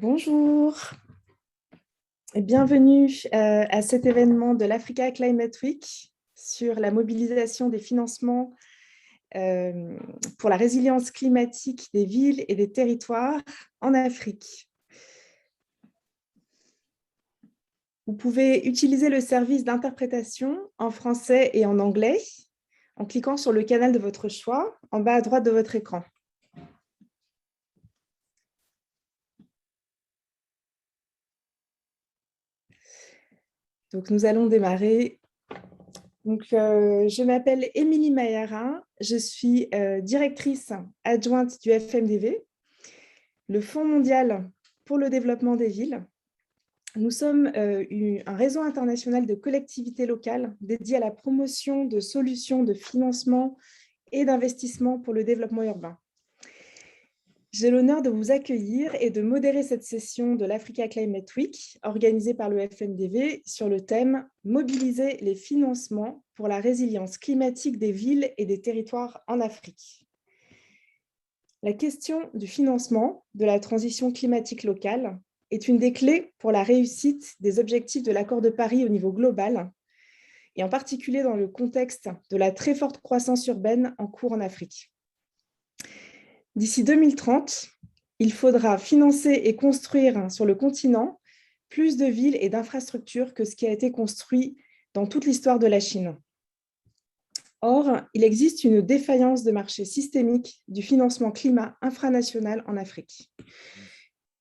Bonjour et bienvenue à cet événement de l'Africa Climate Week sur la mobilisation des financements pour la résilience climatique des villes et des territoires en Afrique. Vous pouvez utiliser le service d'interprétation en français et en anglais en cliquant sur le canal de votre choix en bas à droite de votre écran. Donc, nous allons démarrer. Donc, je m'appelle Émilie Mayarin, je suis directrice adjointe du FMDV, le Fonds mondial pour le développement des villes. Nous sommes un réseau international de collectivités locales dédié à la promotion de solutions de financement et d'investissement pour le développement urbain. J'ai l'honneur de vous accueillir et de modérer cette session de l'Africa Climate Week organisée par le FMDV sur le thème « Mobiliser les financements pour la résilience climatique des villes et des territoires en Afrique ». La question du financement de la transition climatique locale est une des clés pour la réussite des objectifs de l'accord de Paris au niveau global, et en particulier dans le contexte de la très forte croissance urbaine en cours en Afrique. D'ici 2030, il faudra financer et construire sur le continent plus de villes et d'infrastructures que ce qui a été construit dans toute l'histoire de la Chine. Or, il existe une défaillance de marché systémique du financement climat infranational en Afrique.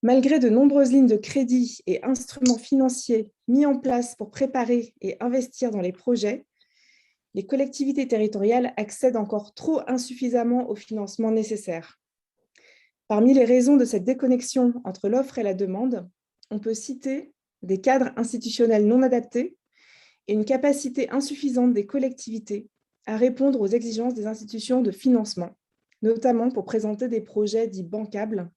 Malgré de nombreuses lignes de crédit et instruments financiers mis en place pour préparer et investir dans les projets, les collectivités territoriales accèdent encore trop insuffisamment au financement nécessaire. Parmi les raisons de cette déconnexion entre l'offre et la demande, on peut citer des cadres institutionnels non adaptés et une capacité insuffisante des collectivités à répondre aux exigences des institutions de financement, notamment pour présenter des projets dits bancables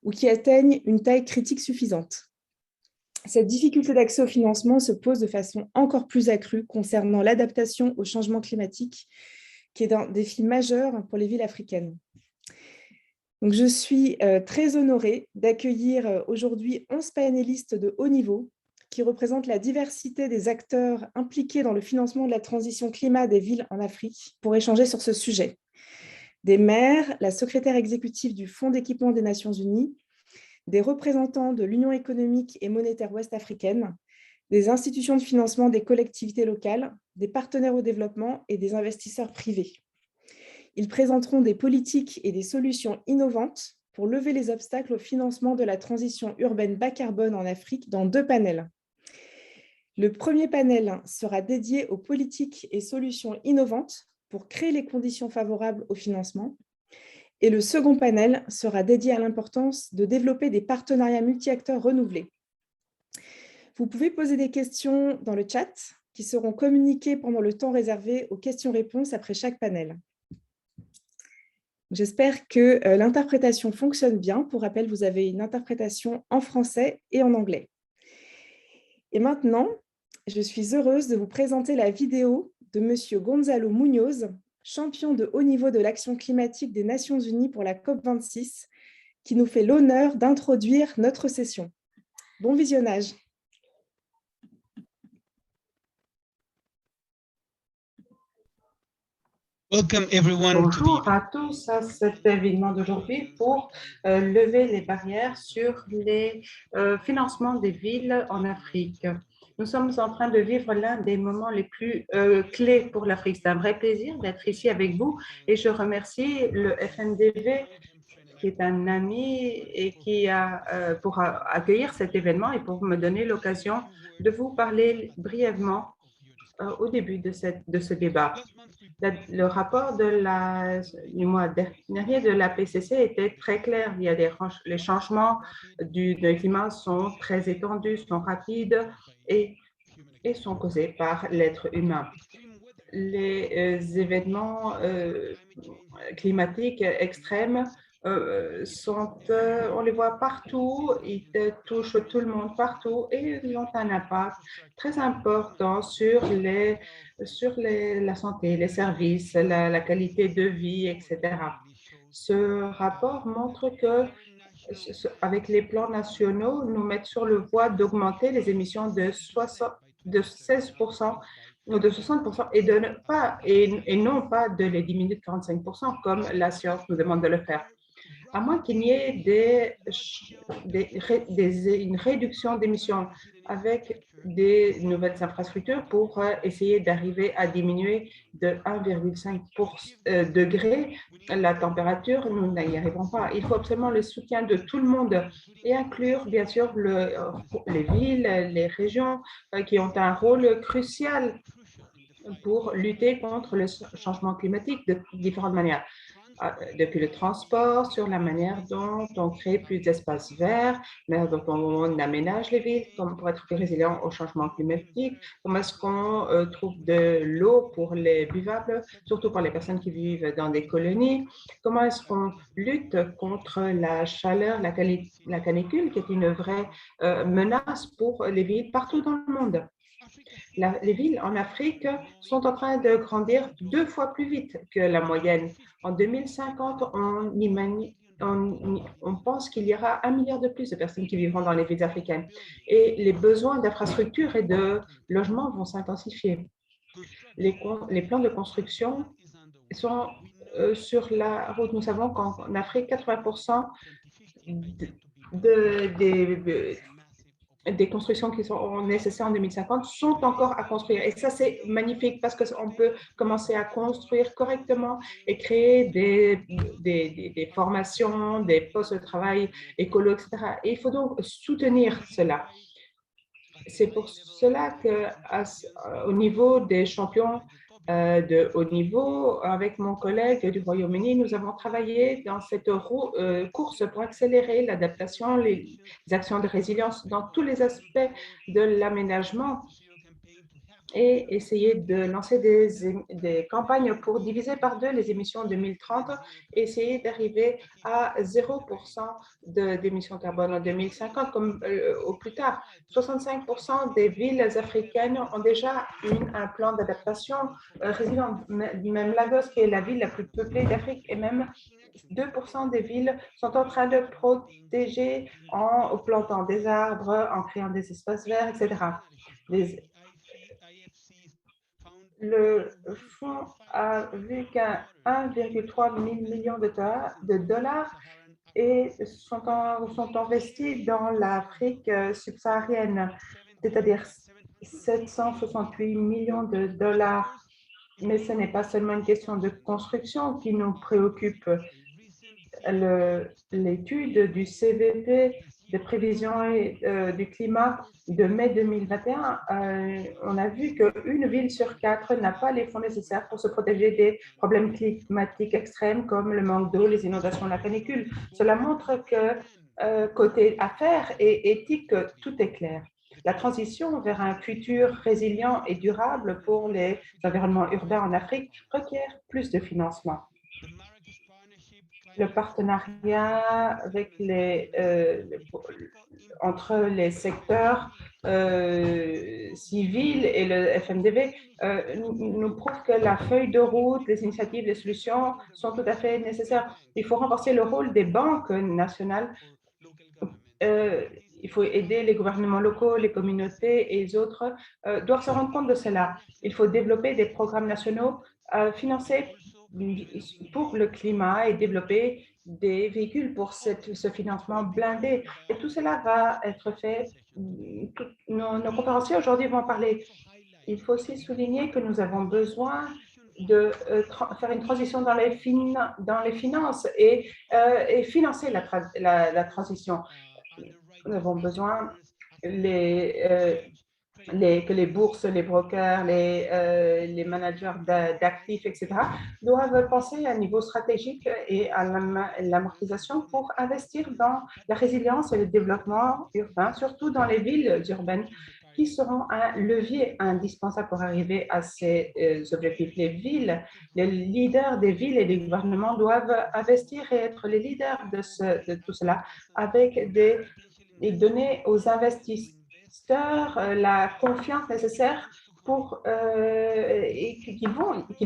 ou qui atteignent une taille critique suffisante. Cette difficulté d'accès au financement se pose de façon encore plus accrue concernant l'adaptation au changement climatique, qui est un défi majeur pour les villes africaines. Donc, je suis très honorée d'accueillir aujourd'hui 11 panélistes de haut niveau qui représentent la diversité des acteurs impliqués dans le financement de la transition climat des villes en Afrique pour échanger sur ce sujet. Des maires, la secrétaire exécutive du Fonds d'équipement des Nations Unies, des représentants de l'Union économique et monétaire ouest-africaine, des institutions de financement des collectivités locales, des partenaires au développement et des investisseurs privés. Ils présenteront des politiques et des solutions innovantes pour lever les obstacles au financement de la transition urbaine bas carbone en Afrique dans 2 panels. Le premier panel sera dédié aux politiques et solutions innovantes pour créer les conditions favorables au financement. Et le second panel sera dédié à l'importance de développer des partenariats multi-acteurs renouvelés. Vous pouvez poser des questions dans le chat qui seront communiquées pendant le temps réservé aux questions-réponses après chaque panel. J'espère que l'interprétation fonctionne bien. Pour rappel, vous avez une interprétation en français et en anglais. Et maintenant, je suis heureuse de vous présenter la vidéo de M. Gonzalo Muñoz, champion de haut niveau de l'action climatique des Nations Unies pour la COP26, qui nous fait l'honneur d'introduire notre session. Bon visionnage. Bonjour à tous à cet événement d'aujourd'hui pour lever les barrières sur les financements des villes en Afrique. Nous sommes en train de vivre l'un des moments les plus clés pour l'Afrique. C'est un vrai plaisir d'être ici avec vous et je remercie le FMDV qui est un ami et qui a pour accueillir cet événement et pour me donner l'occasion de vous parler brièvement au début de ce débat. Le rapport du mois dernier de la PCC était très clair. Il y a les changements du climat sont très étendus, sont rapides et sont causés par l'être humain. Les événements climatiques extrêmes on les voit partout, ils touchent tout le monde partout et ils ont un impact très important sur la santé, les services, la qualité de vie, etc. Ce rapport montre que, avec les plans nationaux, nous mettons sur le voie d'augmenter les émissions de 16% ou de 60% et non pas de les diminuer de 45% comme la science nous demande de le faire. À moins qu'il n'y ait une réduction d'émissions avec des nouvelles infrastructures pour essayer d'arriver à diminuer de 1,5 degré la température, nous n'y arriverons pas. Il faut absolument le soutien de tout le monde et inclure bien sûr les villes, les régions qui ont un rôle crucial pour lutter contre le changement climatique de différentes manières. Depuis le transport, sur la manière dont on crée plus d'espaces verts, la manière dont on aménage les villes pour être plus résilient au changement climatique, comment est-ce qu'on trouve de l'eau pour les buvables, surtout pour les personnes qui vivent dans des colonies, comment est-ce qu'on lutte contre la chaleur, la canicule, qui est une vraie menace pour les villes partout dans le monde. Les villes en Afrique sont en train de grandir 2 fois plus vite que la moyenne. En 2050, on pense qu'il y aura 1 milliard de plus de personnes qui vivront dans les villes africaines et les besoins d'infrastructures et de logements vont s'intensifier. Les plans de construction sont sur la route. Nous savons qu'en Afrique, 80% des constructions qui sont nécessaires en 2050 sont encore à construire. Et ça, c'est magnifique parce qu'on peut commencer à construire correctement et créer des formations, des postes de travail écolo, etc. Et il faut donc soutenir cela. C'est pour cela qu'au niveau des champions de haut niveau, avec mon collègue du Royaume-Uni, nous avons travaillé dans cette course pour accélérer l'adaptation, les actions de résilience dans tous les aspects de l'aménagement et essayer de lancer des campagnes pour diviser par 2 les émissions en 2030 et essayer d'arriver à 0% d'émissions de carbone en 2050 comme au plus tard. 65% des villes africaines ont déjà un plan d'adaptation résilient. Même Lagos, qui est la ville la plus peuplée d'Afrique, et même 2% des villes sont en train de protéger en plantant des arbres, en créant des espaces verts, etc. Le fonds a vu qu'un 1,3 million de dollars sont investis dans l'Afrique subsaharienne, c'est-à-dire 768 millions de dollars. Mais ce n'est pas seulement une question de construction qui nous préoccupe. L'étude du CVP de prévision du climat de mai 2021, on a vu qu'une ville sur 4 n'a pas les fonds nécessaires pour se protéger des problèmes climatiques extrêmes comme le manque d'eau, les inondations, la canicule. Cela montre que côté affaires et éthique, tout est clair. La transition vers un futur résilient et durable pour les environnements urbains en Afrique requiert plus de financement. Le partenariat avec entre les secteurs civils et le FMDV nous prouve que la feuille de route, les initiatives, les solutions sont tout à fait nécessaires. Il faut renforcer le rôle des banques nationales. Il faut aider les gouvernements locaux, les communautés et les autres doivent se rendre compte de cela. Il faut développer des programmes nationaux financés pour le climat et développer des véhicules pour ce financement blindé. Et tout cela va être fait. Nos conférenciers aujourd'hui vont parler. Il faut aussi souligner que nous avons besoin de faire une transition dans les finances et financer la transition. Nous avons besoin que les bourses, les brokers, les managers d'actifs, etc., doivent penser à un niveau stratégique et à l'amortisation pour investir dans la résilience et le développement urbain, surtout dans les villes urbaines, qui seront un levier indispensable pour arriver à ces objectifs. Les leaders des villes et des gouvernements doivent investir et être les leaders de tout cela et donner aux investisseurs la confiance nécessaire et qu'il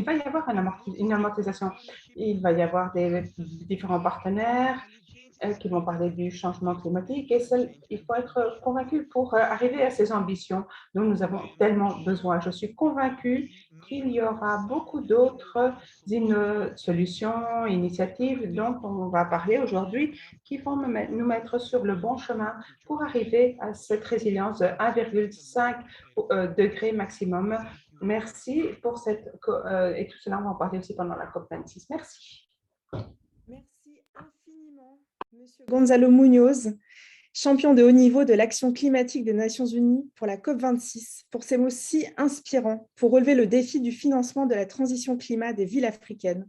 va y avoir une amortisation. Il va y avoir des différents partenaires qui vont parler du changement climatique et il faut être convaincu pour arriver à ces ambitions dont nous avons tellement besoin. Je suis convaincue qu'il y aura beaucoup d'autres solutions, initiatives dont on va parler aujourd'hui qui vont nous mettre sur le bon chemin pour arriver à cette résilience de 1,5 degré maximum. Merci pour et tout cela, on va en parler aussi pendant la COP26. Merci. Merci infiniment, Monsieur Gonzalo Munoz, champion de haut niveau de l'action climatique des Nations Unies pour la COP26, pour ces mots si inspirants pour relever le défi du financement de la transition climat des villes africaines.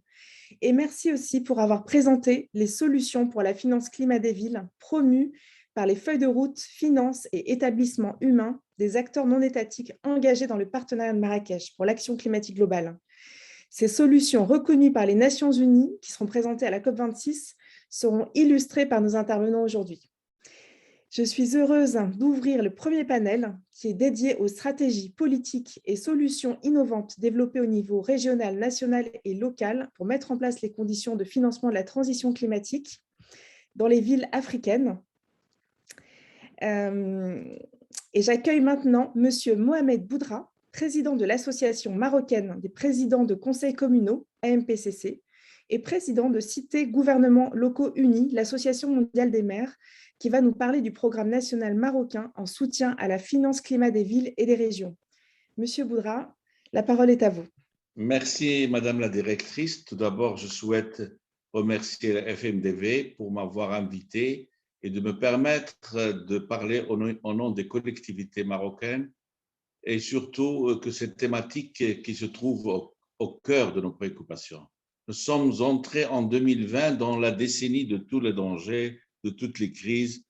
Et merci aussi pour avoir présenté les solutions pour la finance climat des villes promues par les feuilles de route, finances et établissements humains des acteurs non étatiques engagés dans le partenariat de Marrakech pour l'action climatique globale. Ces solutions reconnues par les Nations Unies qui seront présentées à la COP26 seront illustrées par nos intervenants aujourd'hui. Je suis heureuse d'ouvrir le premier panel qui est dédié aux stratégies politiques et solutions innovantes développées au niveau régional, national et local pour mettre en place les conditions de financement de la transition climatique dans les villes africaines. Et j'accueille maintenant Monsieur Mohamed Boudra, président de l'Association marocaine des présidents de conseils communaux, AMPCC, et président de Cités Gouvernements Locaux Unis, l'Association mondiale des maires, qui va nous parler du programme national marocain en soutien à la finance climat des villes et des régions. Monsieur Boudra, la parole est à vous. Merci, Madame la Directrice. Tout d'abord, je souhaite remercier la FMDV pour m'avoir invité et de me permettre de parler au nom des collectivités marocaines et surtout que cette thématique qui se trouve au cœur de nos préoccupations. Nous sommes entrés en 2020 dans la décennie de tous les dangers, de toutes les crises,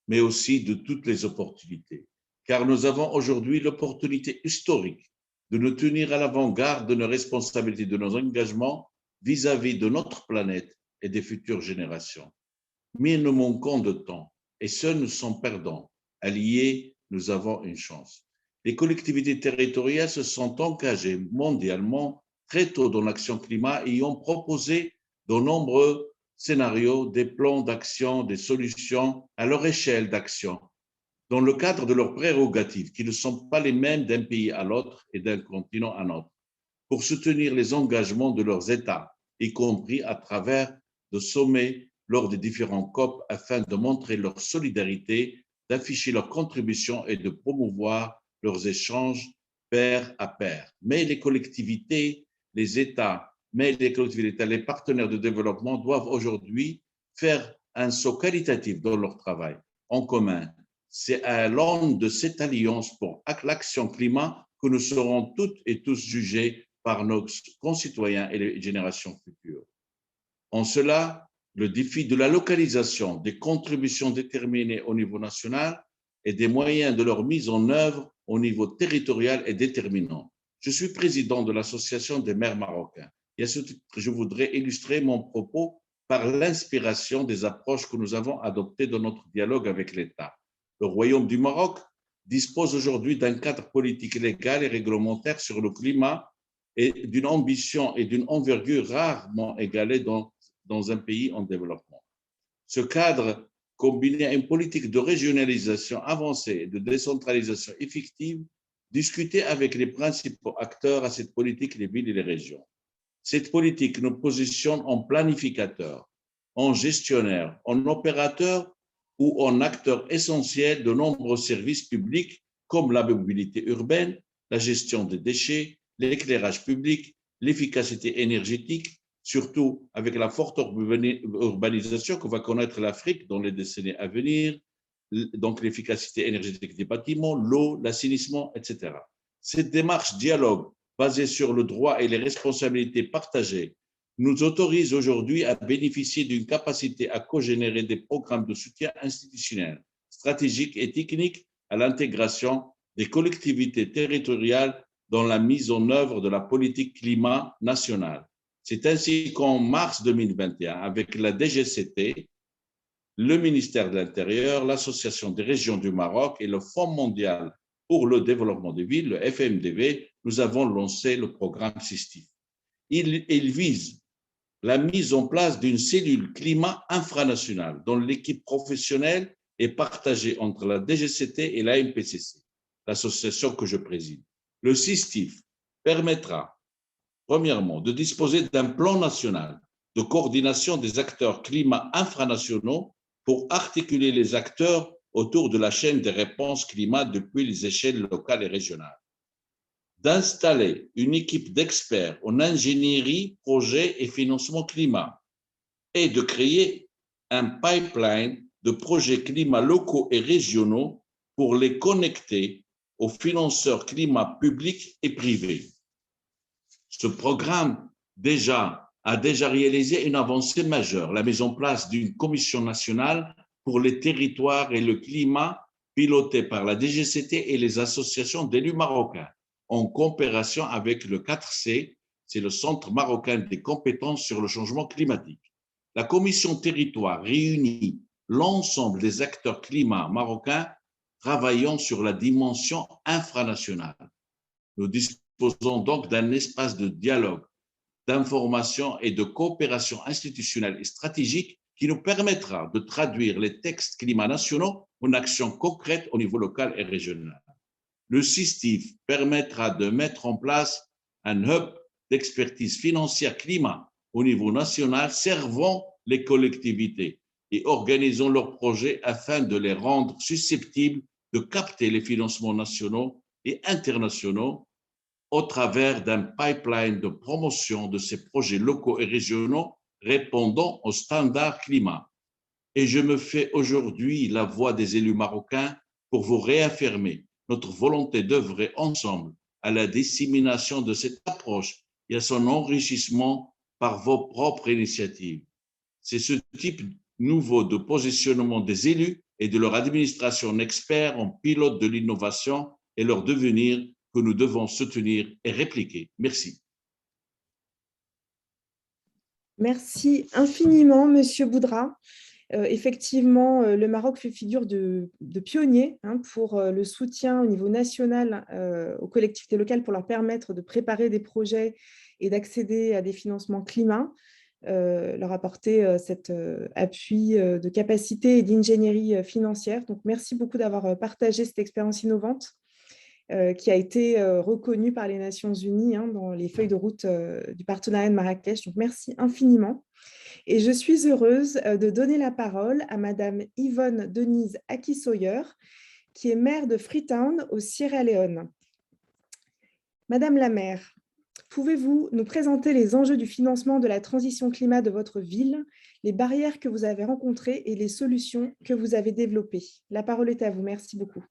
mais aussi de toutes les opportunités. Car nous avons aujourd'hui l'opportunité historique de nous tenir à l'avant-garde de nos responsabilités, de nos engagements vis-à-vis de notre planète et des futures générations. Mais nous manquons de temps et seuls nous sommes perdants. Alliés, nous avons une chance. Les collectivités territoriales se sont engagées mondialement très tôt dans l'action climat et ont proposé de nombreux scénarios, des plans d'action, des solutions à leur échelle d'action, dans le cadre de leurs prérogatives, qui ne sont pas les mêmes d'un pays à l'autre et d'un continent à l'autre, pour soutenir les engagements de leurs États, y compris à travers de sommets lors des différents COP, afin de montrer leur solidarité, d'afficher leur contribution et de promouvoir leurs échanges pair à pair. Mais les collectivités, les États, les partenaires de développement doivent aujourd'hui faire un saut qualitatif dans leur travail en commun. C'est à l'aune de cette alliance pour l'action climat que nous serons toutes et tous jugés par nos concitoyens et les générations futures. En cela, le défi de la localisation des contributions déterminées au niveau national et des moyens de leur mise en œuvre au niveau territorial est déterminant. Je suis président de l'Association des maires marocains. Et à ce titre, je voudrais illustrer mon propos par l'inspiration des approches que nous avons adoptées dans notre dialogue avec l'État. Le Royaume du Maroc dispose aujourd'hui d'un cadre politique légal et réglementaire sur le climat et d'une ambition et d'une envergure rarement égalées dans un pays en développement. Ce cadre, combiné à une politique de régionalisation avancée et de décentralisation effective, discuter avec les principaux acteurs à cette politique, les villes et les régions. Cette politique nous positionne en planificateur, en gestionnaire, en opérateur ou en acteur essentiel de nombreux services publics comme la mobilité urbaine, la gestion des déchets, l'éclairage public, l'efficacité énergétique, surtout avec la forte urbanisation que va connaître l'Afrique dans les décennies à venir, donc l'efficacité énergétique des bâtiments, l'eau, l'assainissement, etc. Cette démarche dialogue basée sur le droit et les responsabilités partagées nous autorise aujourd'hui à bénéficier d'une capacité à co-générer des programmes de soutien institutionnel, stratégique et technique à l'intégration des collectivités territoriales dans la mise en œuvre de la politique climat nationale. C'est ainsi qu'en mars 2021, avec la DGCT, le ministère de l'Intérieur, l'Association des régions du Maroc et le Fonds mondial pour le développement des villes, le FMDV, nous avons lancé le programme SISTIF. Il vise la mise en place d'une cellule climat infranationale dont l'équipe professionnelle est partagée entre la DGCT et la MPCC, l'association que je préside. Le SISTIF permettra, premièrement, de disposer d'un plan national de coordination des acteurs climat infranationaux pour articuler les acteurs autour de la chaîne des réponses climat depuis les échelles locales et régionales. D'installer une équipe d'experts en ingénierie, projet et financement climat et de créer un pipeline de projets climat locaux et régionaux pour les connecter aux financeurs climat publics et privés. Ce programme a déjà réalisé une avancée majeure, la mise en place d'une commission nationale pour les territoires et le climat pilotée par la DGCT et les associations d'élus marocains, en coopération avec le 4C, c'est le Centre marocain des compétences sur le changement climatique. La commission territoire réunit l'ensemble des acteurs climat marocains travaillant sur la dimension infranationale. Nous disposons donc d'un espace de dialogue, d'information et de coopération institutionnelle et stratégique qui nous permettra de traduire les textes climat nationaux en actions concrètes au niveau local et régional. Le SISTIF permettra de mettre en place un hub d'expertise financière climat au niveau national servant les collectivités et organisant leurs projets afin de les rendre susceptibles de capter les financements nationaux et internationaux au travers d'un pipeline de promotion de ces projets locaux et régionaux répondant aux standards climat. Et je me fais aujourd'hui la voix des élus marocains pour vous réaffirmer notre volonté d'œuvrer ensemble à la dissémination de cette approche et à son enrichissement par vos propres initiatives. C'est ce type nouveau de positionnement des élus et de leur administration experts en pilote de l'innovation et leur devenir que nous devons soutenir et répliquer. Merci. Merci infiniment, Monsieur Boudra. Effectivement, le Maroc fait figure de pionnier pour le soutien au niveau national aux collectivités locales pour leur permettre de préparer des projets et d'accéder à des financements climat, leur apporter cet appui de capacité et d'ingénierie financière. Donc, merci beaucoup d'avoir partagé cette expérience innovante qui a été reconnue par les Nations Unies dans les feuilles de route du partenariat de Marrakech. Donc, merci infiniment. Et je suis heureuse de donner la parole à Madame Yvonne Denise Aki-Sawyer, qui est maire de Freetown au Sierra Leone. Madame la maire, pouvez-vous nous présenter les enjeux du financement de la transition climat de votre ville, les barrières que vous avez rencontrées et les solutions que vous avez développées? La parole est à vous. Merci beaucoup.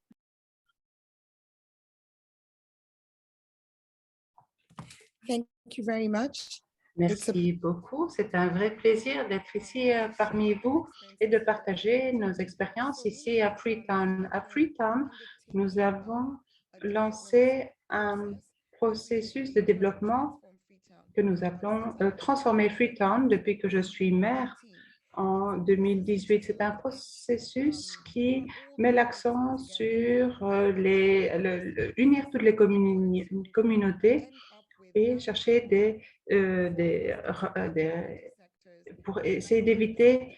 Thank you very much. Merci beaucoup. C'est un vrai plaisir d'être ici parmi vous et de partager nos expériences ici à Freetown. À Freetown, nous avons lancé un processus de développement que nous appelons Transformer Freetown depuis que je suis maire en 2018. C'est un processus qui met l'accent sur unir toutes les communautés et chercher pour essayer d'éviter,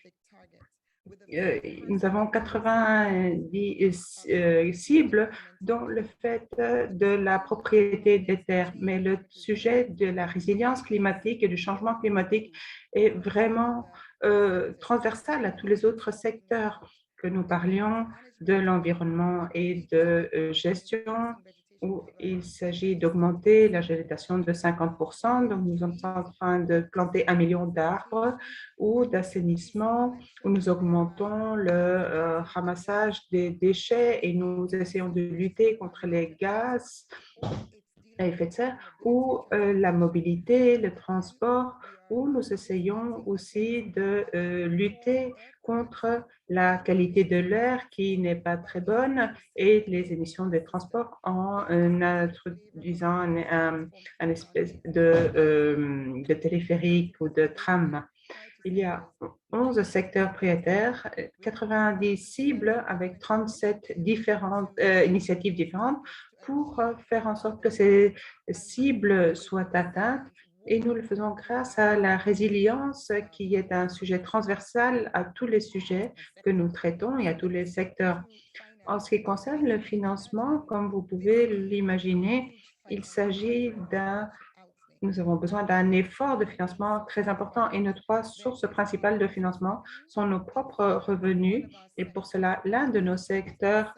nous avons 90 cibles dont le fait de la propriété des terres, mais le sujet de la résilience climatique et du changement climatique est vraiment transversal à tous les autres secteurs que nous parlions de l'environnement et de gestion, où il s'agit d'augmenter la végétation de 50%, donc nous sommes en train de planter 1 million d'arbres, ou d'assainissement, où nous augmentons le ramassage des déchets et nous essayons de lutter contre les gaz à effet de serre, ou la mobilité, le transport, où nous essayons aussi de lutter contre la qualité de l'air qui n'est pas très bonne et les émissions des transports en introduisant un espèce de téléphérique ou de tram. Il y a 11 secteurs prioritaires, 90 cibles avec 37 différentes initiatives différentes pour faire en sorte que ces cibles soient atteintes. Et nous le faisons grâce à la résilience qui est un sujet transversal à tous les sujets que nous traitons et à tous les secteurs. En ce qui concerne le financement, comme vous pouvez l'imaginer, il s'agit nous avons besoin d'un effort de financement très important et nos trois sources principales de financement sont nos propres revenus. Et pour cela, l'un de nos secteurs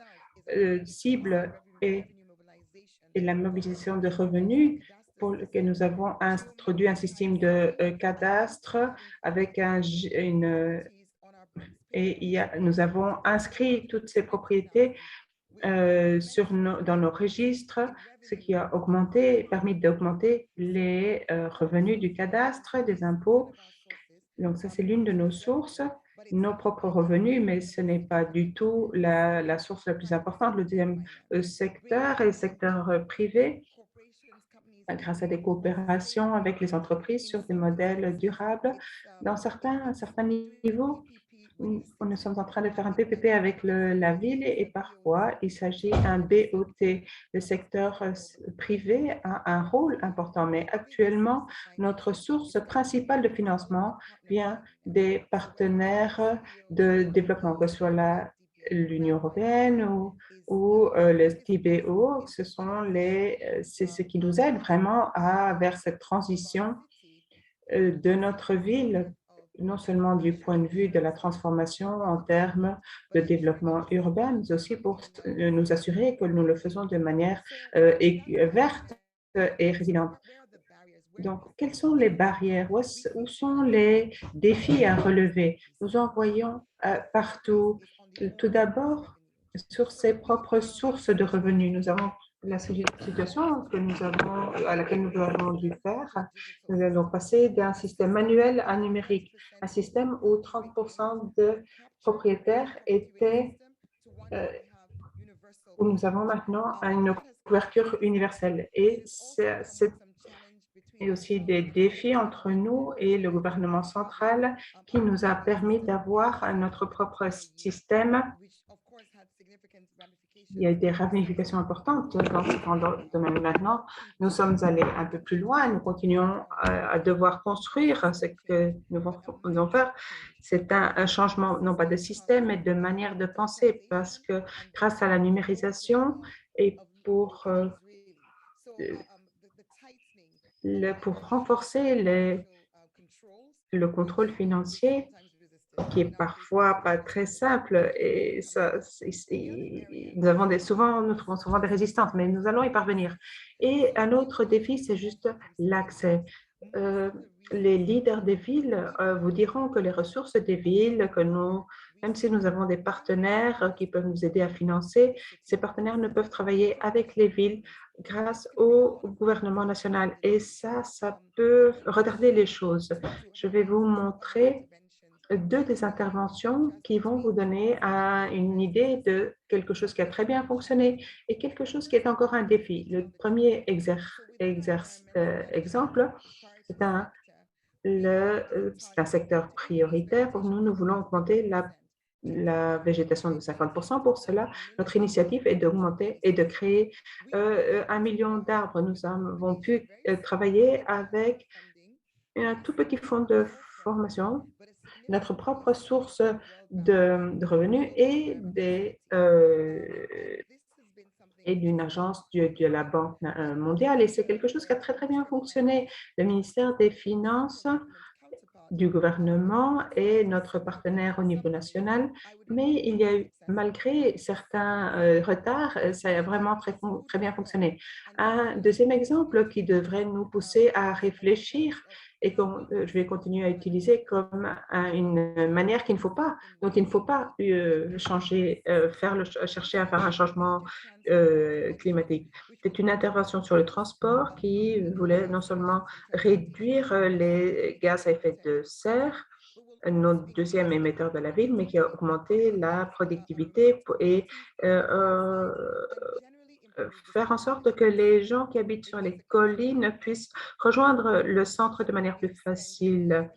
cibles est la mobilisation de revenus pour lequel nous avons introduit un système de cadastre avec nous avons inscrit toutes ces propriétés dans nos registres, ce qui a permis d'augmenter les revenus du cadastre, des impôts. Donc, ça, c'est l'une de nos sources, nos propres revenus, mais ce n'est pas du tout la source la plus importante. Le deuxième secteur est le secteur privé, grâce à des coopérations avec les entreprises sur des modèles durables. À certains niveaux, nous sommes en train de faire un PPP avec la ville et parfois il s'agit d'un BOT. Le secteur privé a un rôle important, mais actuellement, notre source principale de financement vient des partenaires de développement, que ce soit l'Union européenne ou le TBO. C'est ce qui nous aide vraiment vers cette transition de notre ville, non seulement du point de vue de la transformation en termes de développement urbain, mais aussi pour nous assurer que nous le faisons de manière verte et résiliente. Donc, quelles sont les barrières? Où sont les défis à relever? Nous en voyons partout. Tout d'abord, sur ses propres sources de revenus. Nous avons la situation à laquelle nous avons dû faire. Nous allons passer d'un système manuel à numérique, un système où 30% de propriétaires où nous avons maintenant une couverture universelle. Et aussi des défis entre nous et le gouvernement central qui nous a permis d'avoir notre propre système. Il y a des ramifications importantes dans ce domaine. Maintenant, nous sommes allés un peu plus loin. Nous continuons à devoir construire ce que nous devons faire. C'est un changement, non pas de système, mais de manière de penser, parce que grâce à la numérisation et pour renforcer le contrôle financier, qui est parfois pas très simple, et nous trouvons souvent des résistances, mais nous allons y parvenir. Et un autre défi, c'est juste l'accès. Les leaders des villes vous diront que les ressources des villes, même si nous avons des partenaires qui peuvent nous aider à financer, ces partenaires ne peuvent travailler avec les villes grâce au gouvernement national. Et ça peut retarder les choses. Je vais vous montrer deux des interventions qui vont vous donner une idée de quelque chose qui a très bien fonctionné et quelque chose qui est encore un défi. Le premier exemple, c'est un secteur prioritaire pour nous. Nous voulons augmenter la végétation de 50%. Pour cela, notre initiative est de créer 1 million d'arbres. Nous avons pu travailler avec un tout petit fonds de formation, notre propre source de revenus et d'une agence de la Banque mondiale. Et c'est quelque chose qui a très, très bien fonctionné. Le ministère des Finances du gouvernement est notre partenaire au niveau national, mais il y a eu, malgré certains retards, ça a vraiment très, très bien fonctionné. Un deuxième exemple qui devrait nous pousser à réfléchir et que je vais continuer à utiliser comme une manière dont il ne faut pas chercher à faire un changement climatique. C'est une intervention sur le transport qui voulait non seulement réduire les gaz à effet de serre, notre deuxième émetteur de la ville, mais qui a augmenté la productivité et faire en sorte que les gens qui habitent sur les collines puissent rejoindre le centre de manière plus facile.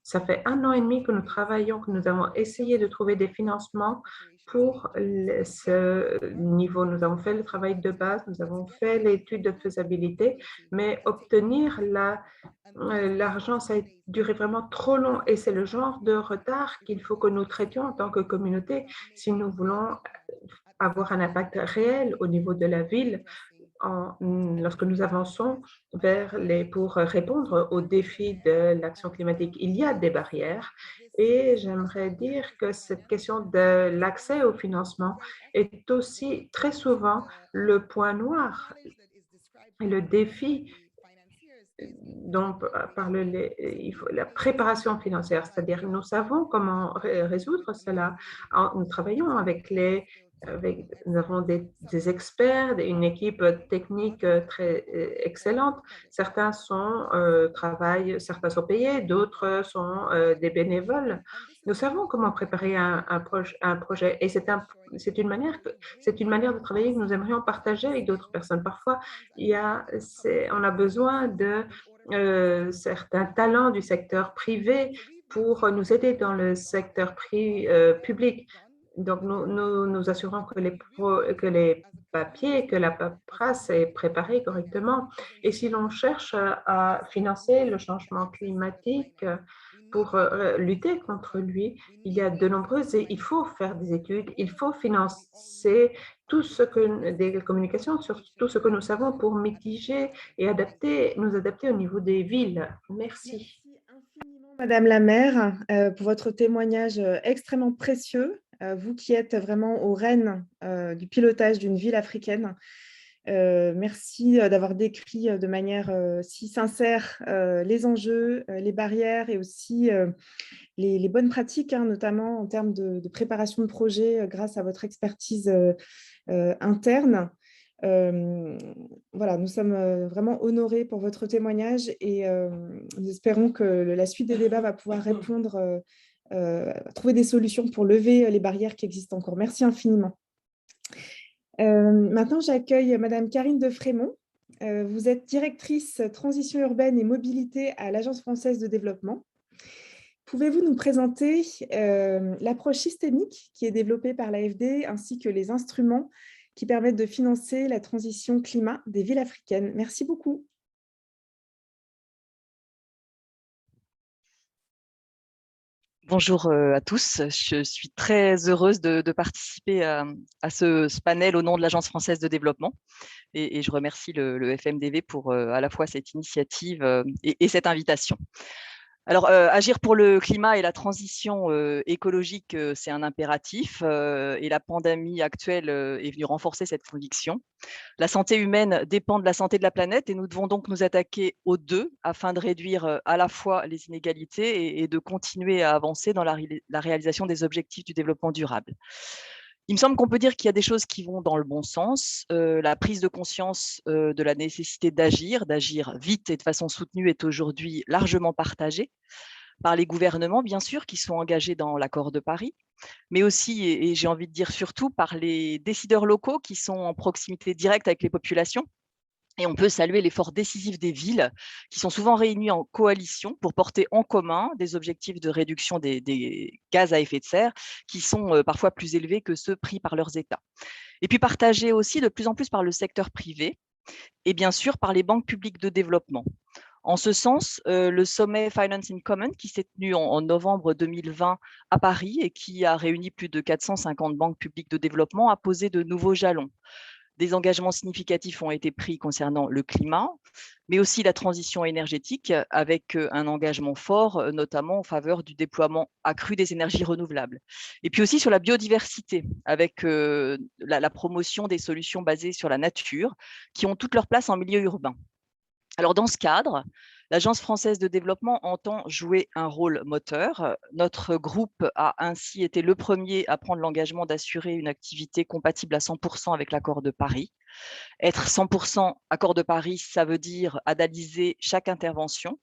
Ça fait 1 an et demi que nous travaillons, que nous avons essayé de trouver des financements pour ce niveau. Nous avons fait le travail de base, nous avons fait l'étude de faisabilité, mais obtenir l'argent, ça a duré vraiment trop long et c'est le genre de retard qu'il faut que nous traitions en tant que communauté si nous voulons avoir un impact réel au niveau de la ville lorsque nous avançons pour répondre aux défis de l'action climatique. Il y a des barrières et j'aimerais dire que cette question de l'accès au financement est aussi très souvent le point noir et le défi dont parle la préparation financière, c'est-à-dire nous savons comment résoudre cela. Nous travaillons nous avons des experts, une équipe technique très excellente. Certains sont payés, d'autres sont des bénévoles. Nous savons comment préparer un projet et c'est une manière de travailler que nous aimerions partager avec d'autres personnes. Parfois, on a besoin de certains talents du secteur privé pour nous aider dans le secteur public. Donc, nous assurons que les papiers, que la paperasse est préparée correctement. Et si l'on cherche à financer le changement climatique pour lutter contre lui, il y a de nombreuses... Il faut faire des études, il faut financer des communications sur tout ce que nous savons pour mitiger et nous adapter au niveau des villes. Merci. Merci infiniment, Madame la maire, pour votre témoignage extrêmement précieux. Vous qui êtes vraiment aux rênes du pilotage d'une ville africaine. Merci d'avoir décrit de manière si sincère les enjeux, les barrières et aussi les bonnes pratiques, hein, notamment en termes de préparation de projet grâce à votre expertise interne. Voilà, nous sommes vraiment honorés pour votre témoignage et nous espérons que la suite des débats va pouvoir répondre, trouver des solutions pour lever les barrières qui existent encore. Merci infiniment. Maintenant, j'accueille Madame Karine de Frémont. Vous êtes directrice transition urbaine et mobilité à l'Agence française de développement. Pouvez-vous nous présenter l'approche systémique qui est développée par l'AFD ainsi que les instruments qui permettent de financer la transition climat des villes africaines? Merci beaucoup. Bonjour à tous, je suis très heureuse de participer à ce panel au nom de l'Agence française de développement et je remercie le FMDV pour à la fois cette initiative et cette invitation. Alors, agir pour le climat et la transition écologique, c'est un impératif et la pandémie actuelle est venue renforcer cette conviction. La santé humaine dépend de la santé de la planète et nous devons donc nous attaquer aux deux afin de réduire à la fois les inégalités et de continuer à avancer dans la réalisation des objectifs du développement durable. Il me semble qu'on peut dire qu'il y a des choses qui vont dans le bon sens. La prise de conscience de la nécessité d'agir vite et de façon soutenue est aujourd'hui largement partagée par les gouvernements, bien sûr, qui sont engagés dans l'accord de Paris, mais aussi, et j'ai envie de dire surtout, par les décideurs locaux qui sont en proximité directe avec les populations. Et on peut saluer l'effort décisif des villes qui sont souvent réunies en coalition pour porter en commun des objectifs de réduction des gaz à effet de serre qui sont parfois plus élevés que ceux pris par leurs États. Et puis partagés aussi de plus en plus par le secteur privé et bien sûr par les banques publiques de développement. En ce sens, le sommet Finance in Common qui s'est tenu en novembre 2020 à Paris et qui a réuni plus de 450 banques publiques de développement a posé de nouveaux jalons. Des engagements significatifs ont été pris concernant le climat, mais aussi la transition énergétique avec un engagement fort, notamment en faveur du déploiement accru des énergies renouvelables. Et puis aussi sur la biodiversité, avec la promotion des solutions basées sur la nature, qui ont toute leur place en milieu urbain. Alors dans ce cadre, l'Agence française de développement entend jouer un rôle moteur. Notre groupe a ainsi été le premier à prendre l'engagement d'assurer une activité compatible à 100% avec l'accord de Paris. Être 100% accord de Paris, ça veut dire analyser chaque intervention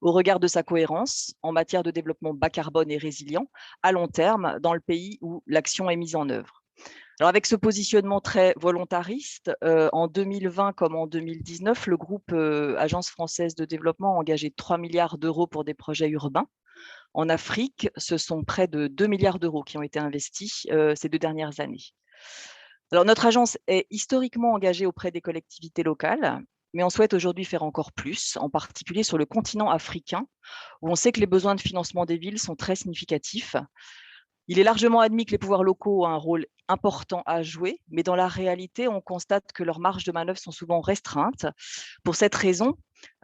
au regard de sa cohérence en matière de développement bas carbone et résilient à long terme dans le pays où l'action est mise en œuvre. Alors avec ce positionnement très volontariste, en 2020 comme en 2019, le groupe Agence française de développement a engagé 3 milliards d'euros pour des projets urbains En Afrique, ce sont près de 2 milliards d'euros qui ont été investis ces 2 dernières années. Alors, notre agence est historiquement engagée auprès des collectivités locales, mais on souhaite aujourd'hui faire encore plus, en particulier sur le continent africain, où on sait que les besoins de financement des villes sont très significatifs. Il est largement admis que les pouvoirs locaux ont un rôle important à jouer, mais dans la réalité, on constate que leurs marges de manœuvre sont souvent restreintes. Pour cette raison,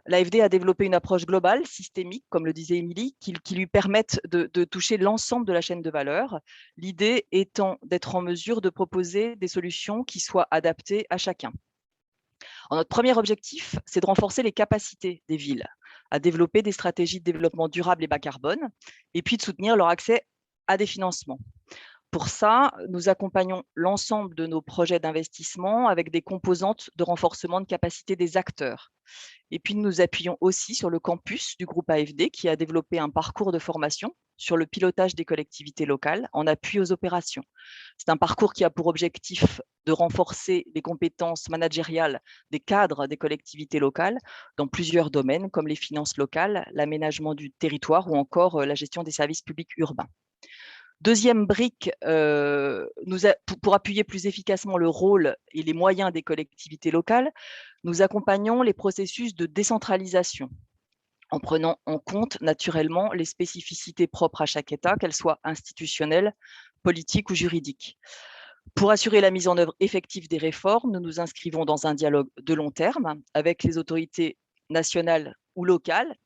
l'AFD a développé une approche globale, systémique, comme le disait Émilie, qui lui permette de toucher l'ensemble de la chaîne de valeur. L'idée étant d'être en mesure de proposer des solutions qui soient adaptées à chacun. Alors, notre premier objectif, c'est de renforcer les capacités des villes à développer des stratégies de développement durable et bas carbone, et puis de soutenir leur accès à des financements. Pour ça, nous accompagnons l'ensemble de nos projets d'investissement avec des composantes de renforcement de capacité des acteurs. Et puis, nous appuyons aussi sur le campus du groupe AFD qui a développé un parcours de formation sur le pilotage des collectivités locales en appui aux opérations. C'est un parcours qui a pour objectif de renforcer les compétences managériales des cadres des collectivités locales dans plusieurs domaines comme les finances locales, l'aménagement du territoire ou encore la gestion des services publics urbains. Deuxième brique, pour appuyer plus efficacement le rôle et les moyens des collectivités locales, nous accompagnons les processus de décentralisation en prenant en compte naturellement les spécificités propres à chaque État, qu'elles soient institutionnelles, politiques ou juridiques. Pour assurer la mise en œuvre effective des réformes, nous nous inscrivons dans un dialogue de long terme avec les autorités nationales ou locales,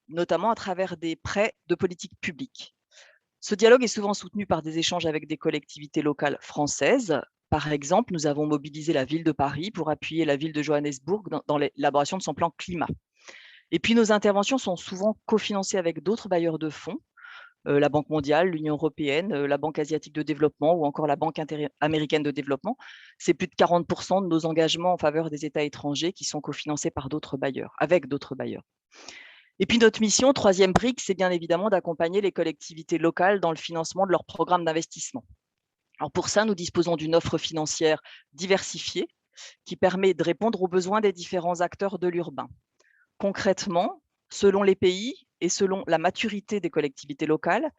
notamment à travers des prêts de politique publique. Ce dialogue est souvent soutenu par des échanges avec des collectivités locales françaises. Par exemple, nous avons mobilisé la ville de Paris pour appuyer la ville de Johannesburg dans l'élaboration de son plan climat. Et puis, nos interventions sont souvent cofinancées avec d'autres bailleurs de fonds, la Banque mondiale, l'Union européenne, la Banque asiatique de développement ou encore la Banque américaine de développement. C'est plus de 40% de nos engagements en faveur des États étrangers qui sont cofinancés par d'autres bailleurs, avec d'autres bailleurs. Et puis notre mission, troisième brique, c'est bien évidemment d'accompagner les collectivités locales dans le financement de leurs programmes d'investissement. Alors pour ça, nous disposons d'une offre financière diversifiée qui permet de répondre aux besoins des différents acteurs de l'urbain. Concrètement, selon les pays et selon la maturité des collectivités locales,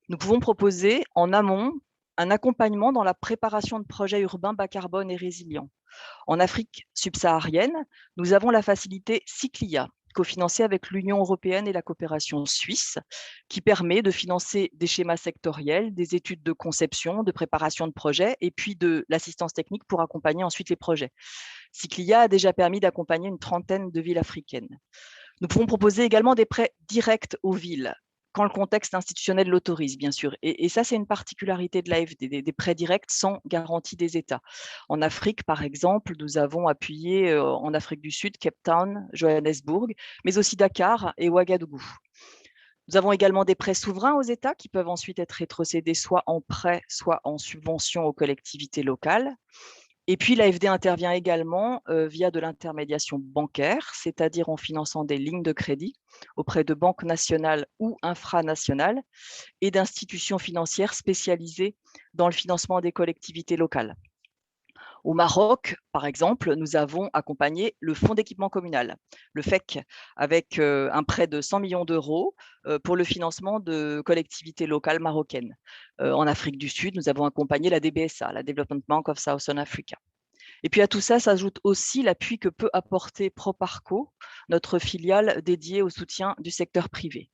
nous pouvons proposer en amont un accompagnement dans la préparation de projets urbains bas carbone et résilients. En Afrique subsaharienne, nous avons la facilité Cyclia, cofinancée avec l'Union européenne et la coopération suisse, qui permet de financer des schémas sectoriels, des études de conception, de préparation de projets, et puis de l'assistance technique pour accompagner ensuite les projets. Cyclia a déjà permis d'accompagner une trentaine de villes africaines. Nous pouvons proposer également des prêts directs aux villes, quand le contexte institutionnel l'autorise, bien sûr. Et ça, c'est une particularité de l'AFD, des prêts directs sans garantie des États. En Afrique, par exemple, nous avons appuyé en Afrique du Sud, Cape Town, Johannesburg, mais aussi Dakar et Ouagadougou. Nous avons également des prêts souverains aux États qui peuvent ensuite être rétrocédés soit en prêt, soit en subvention aux collectivités locales. Et puis, l'AFD intervient également via de l'intermédiation bancaire, c'est-à-dire en finançant des lignes de crédit auprès de banques nationales ou infranationales et d'institutions financières spécialisées dans le financement des collectivités locales. Au Maroc, par exemple, nous avons accompagné le Fonds d'équipement communal, le FEC, avec un prêt de 100 millions d'euros pour le financement de collectivités locales marocaines. En Afrique du Sud, nous avons accompagné la DBSA, la Development Bank of Southern Africa. Et puis à tout ça s'ajoute aussi l'appui que peut apporter Proparco, notre filiale dédiée au soutien du secteur privé.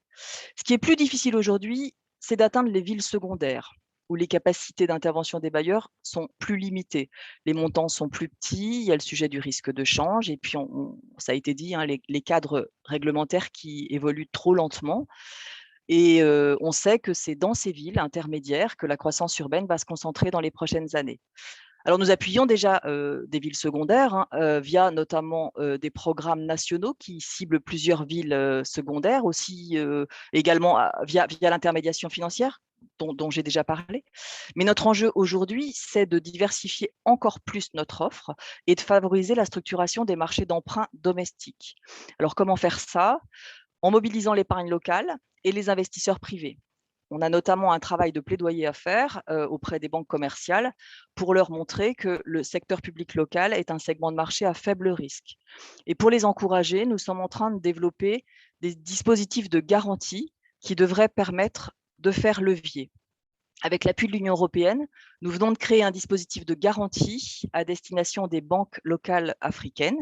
Ce qui est plus difficile aujourd'hui, c'est d'atteindre les villes secondaires, où les capacités d'intervention des bailleurs sont plus limitées. Les montants sont plus petits, il y a le sujet du risque de change, et puis ça a été dit, hein, les cadres réglementaires qui évoluent trop lentement. Et on sait que c'est dans ces villes intermédiaires que la croissance urbaine va se concentrer dans les prochaines années. Alors, nous appuyons déjà des villes secondaires via notamment des programmes nationaux qui ciblent plusieurs villes secondaires, aussi également via l'intermédiation financière dont j'ai déjà parlé. Mais notre enjeu aujourd'hui, c'est de diversifier encore plus notre offre et de favoriser la structuration des marchés d'emprunt domestiques. Alors, comment faire ça? En mobilisant l'épargne locale et les investisseurs privés. On a notamment un travail de plaidoyer à faire auprès des banques commerciales pour leur montrer que le secteur public local est un segment de marché à faible risque. Et pour les encourager, nous sommes en train de développer des dispositifs de garantie qui devraient permettre de faire levier. Avec l'appui de l'Union européenne, nous venons de créer un dispositif de garantie à destination des banques locales africaines,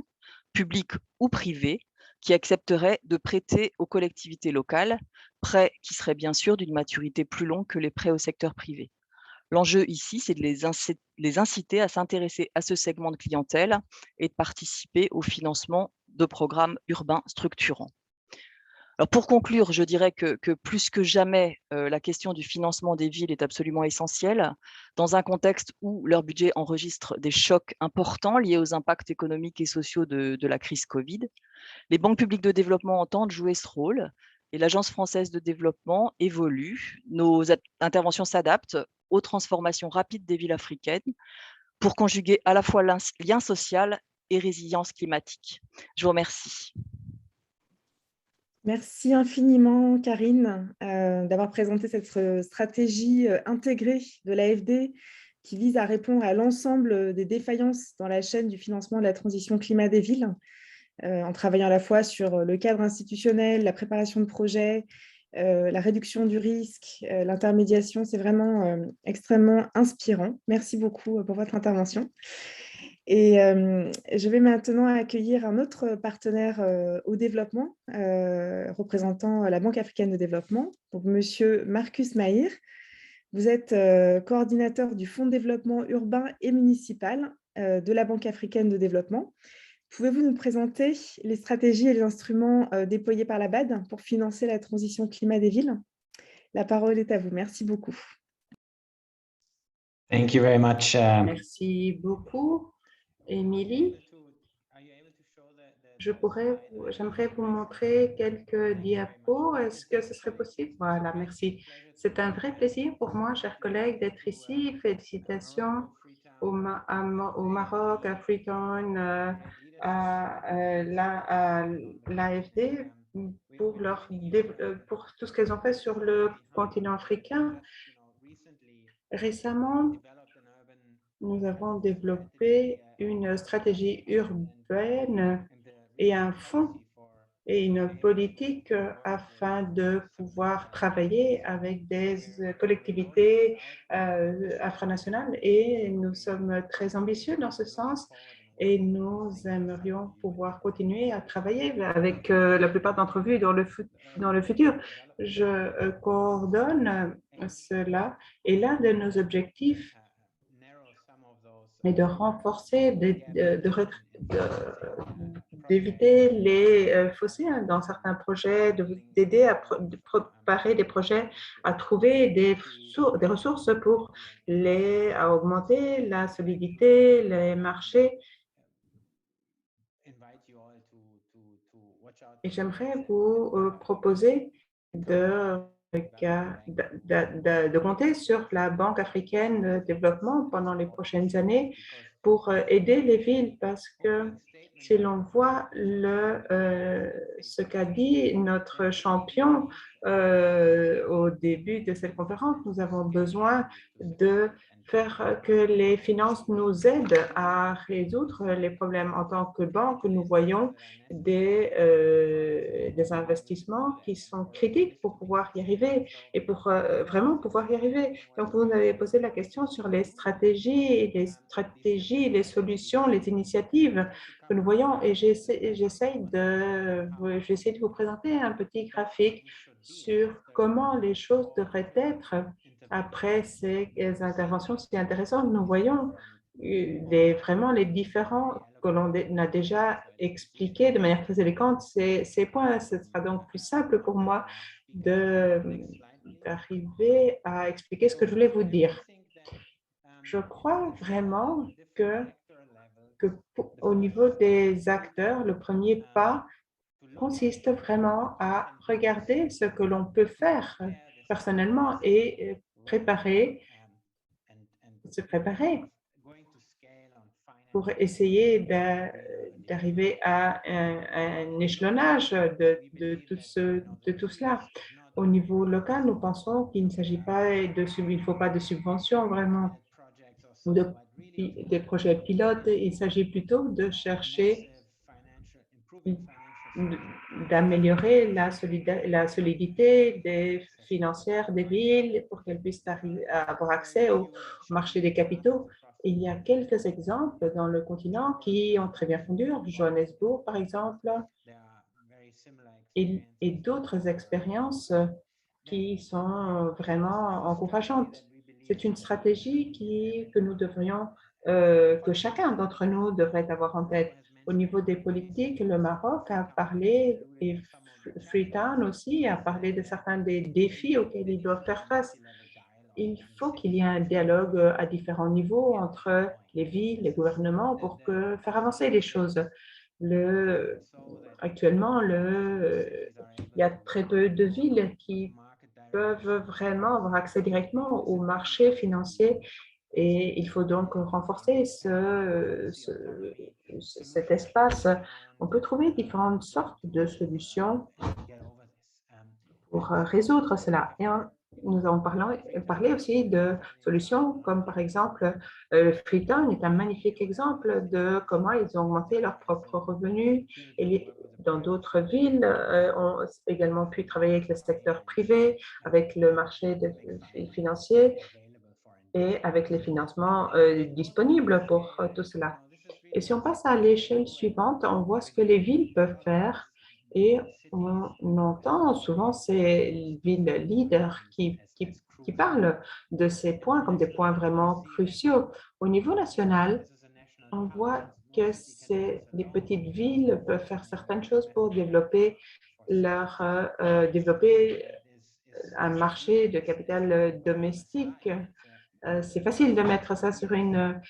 publiques ou privées, qui accepteraient de prêter aux collectivités locales, prêts qui seraient bien sûr d'une maturité plus longue que les prêts au secteur privé. L'enjeu ici, c'est de les inciter à s'intéresser à ce segment de clientèle et de participer au financement de programmes urbains structurants. Alors pour conclure, je dirais que plus que jamais, la question du financement des villes est absolument essentielle dans un contexte où leur budget enregistre des chocs importants liés aux impacts économiques et sociaux de la crise Covid. Les banques publiques de développement entendent jouer ce rôle et l'Agence française de développement évolue. Nos interventions s'adaptent aux transformations rapides des villes africaines pour conjuguer à la fois lien social et résilience climatique. Je vous remercie. Merci infiniment, Karine, d'avoir présenté cette stratégie intégrée de l'AFD qui vise à répondre à l'ensemble des défaillances dans la chaîne du financement de la transition climat des villes, en travaillant à la fois sur le cadre institutionnel, la préparation de projets, la réduction du risque, l'intermédiation. C'est vraiment extrêmement inspirant. Merci beaucoup pour votre intervention. Et je vais maintenant accueillir un autre partenaire au développement, représentant la Banque africaine de développement, donc Monsieur Marcus Mahir. Vous êtes coordinateur du Fonds de développement urbain et municipal de la Banque africaine de développement. Pouvez-vous nous présenter les stratégies et les instruments déployés par la BAD pour financer la transition climat des villes? La parole est à vous. Merci beaucoup. Thank you very much. Merci beaucoup, Émilie. J'aimerais vous montrer quelques diapos. Est-ce que ce serait possible? Voilà, merci. C'est un vrai plaisir pour moi, chers collègues, d'être ici. Félicitations au Maroc, à Freetown, à l'AFD pour tout ce qu'elles ont fait sur le continent africain. Récemment, nous avons développé une stratégie urbaine et un fonds et une politique afin de pouvoir travailler avec des collectivités infranationales et nous sommes très ambitieux dans ce sens et nous aimerions pouvoir continuer à travailler avec la plupart d'entre vous dans le futur. Je coordonne cela et l'un de nos objectifs est de renforcer, d'éviter les fossés dans certains projets, d'aider à préparer des projets, à trouver des ressources pour à augmenter la solidité, les marchés. Et j'aimerais vous proposer de compter sur la Banque africaine de développement pendant les prochaines années pour aider les villes parce que si l'on voit ce qu'a dit notre champion au début de cette conférence, nous avons besoin de faire que les finances nous aident à résoudre les problèmes. En tant que banque, nous voyons des investissements qui sont critiques pour pouvoir y arriver et pour vraiment pouvoir y arriver. Donc, vous avez posé la question sur les stratégies, les solutions, les initiatives que nous voyons et j'essaie de vous présenter un petit graphique sur comment les choses devraient être après ces interventions si intéressantes. Nous voyons vraiment les différents que l'on a déjà expliqué de manière très élégante ces points. Ce sera donc plus simple pour moi d'arriver à expliquer ce que je voulais vous dire. Je crois vraiment que au niveau des acteurs, le premier pas consiste vraiment à regarder ce que l'on peut faire personnellement et se préparer pour essayer d'arriver à un échelonnage de tout cela. Au niveau local, nous pensons qu'il ne s'agit pas il faut pas de subventions vraiment des projets pilotes. Il s'agit plutôt de chercher d'améliorer la solidité financière des villes pour qu'elles puissent avoir accès au marché des capitaux. Il y a quelques exemples dans le continent qui ont très bien fondu, Johannesburg par exemple, et d'autres expériences qui sont vraiment encourageantes. C'est une stratégie que chacun d'entre nous devrait avoir en tête. Au niveau des politiques, le Maroc a parlé, et Freetown aussi a parlé de certains des défis auxquels ils doivent faire face. Il faut qu'il y ait un dialogue à différents niveaux entre les villes, les gouvernements pour faire avancer les choses. Actuellement, il y a très peu de villes qui peuvent vraiment avoir accès directement au marché financier et il faut donc renforcer cet espace. On peut trouver différentes sortes de solutions pour résoudre cela. Et nous avons parlé aussi de solutions comme par exemple Freetown est un magnifique exemple de comment ils ont augmenté leurs propres revenus. Et dans d'autres villes, ont également pu travailler avec le secteur privé, avec le marché financier et avec les financements disponibles pour tout cela. Et si on passe à l'échelle suivante, on voit ce que les villes peuvent faire et on entend souvent ces villes leaders qui parlent de ces points comme des points vraiment cruciaux. Au niveau national, on voit que les petites villes peuvent faire certaines choses pour développer un marché de capital domestique. C'est facile de mettre ça sur une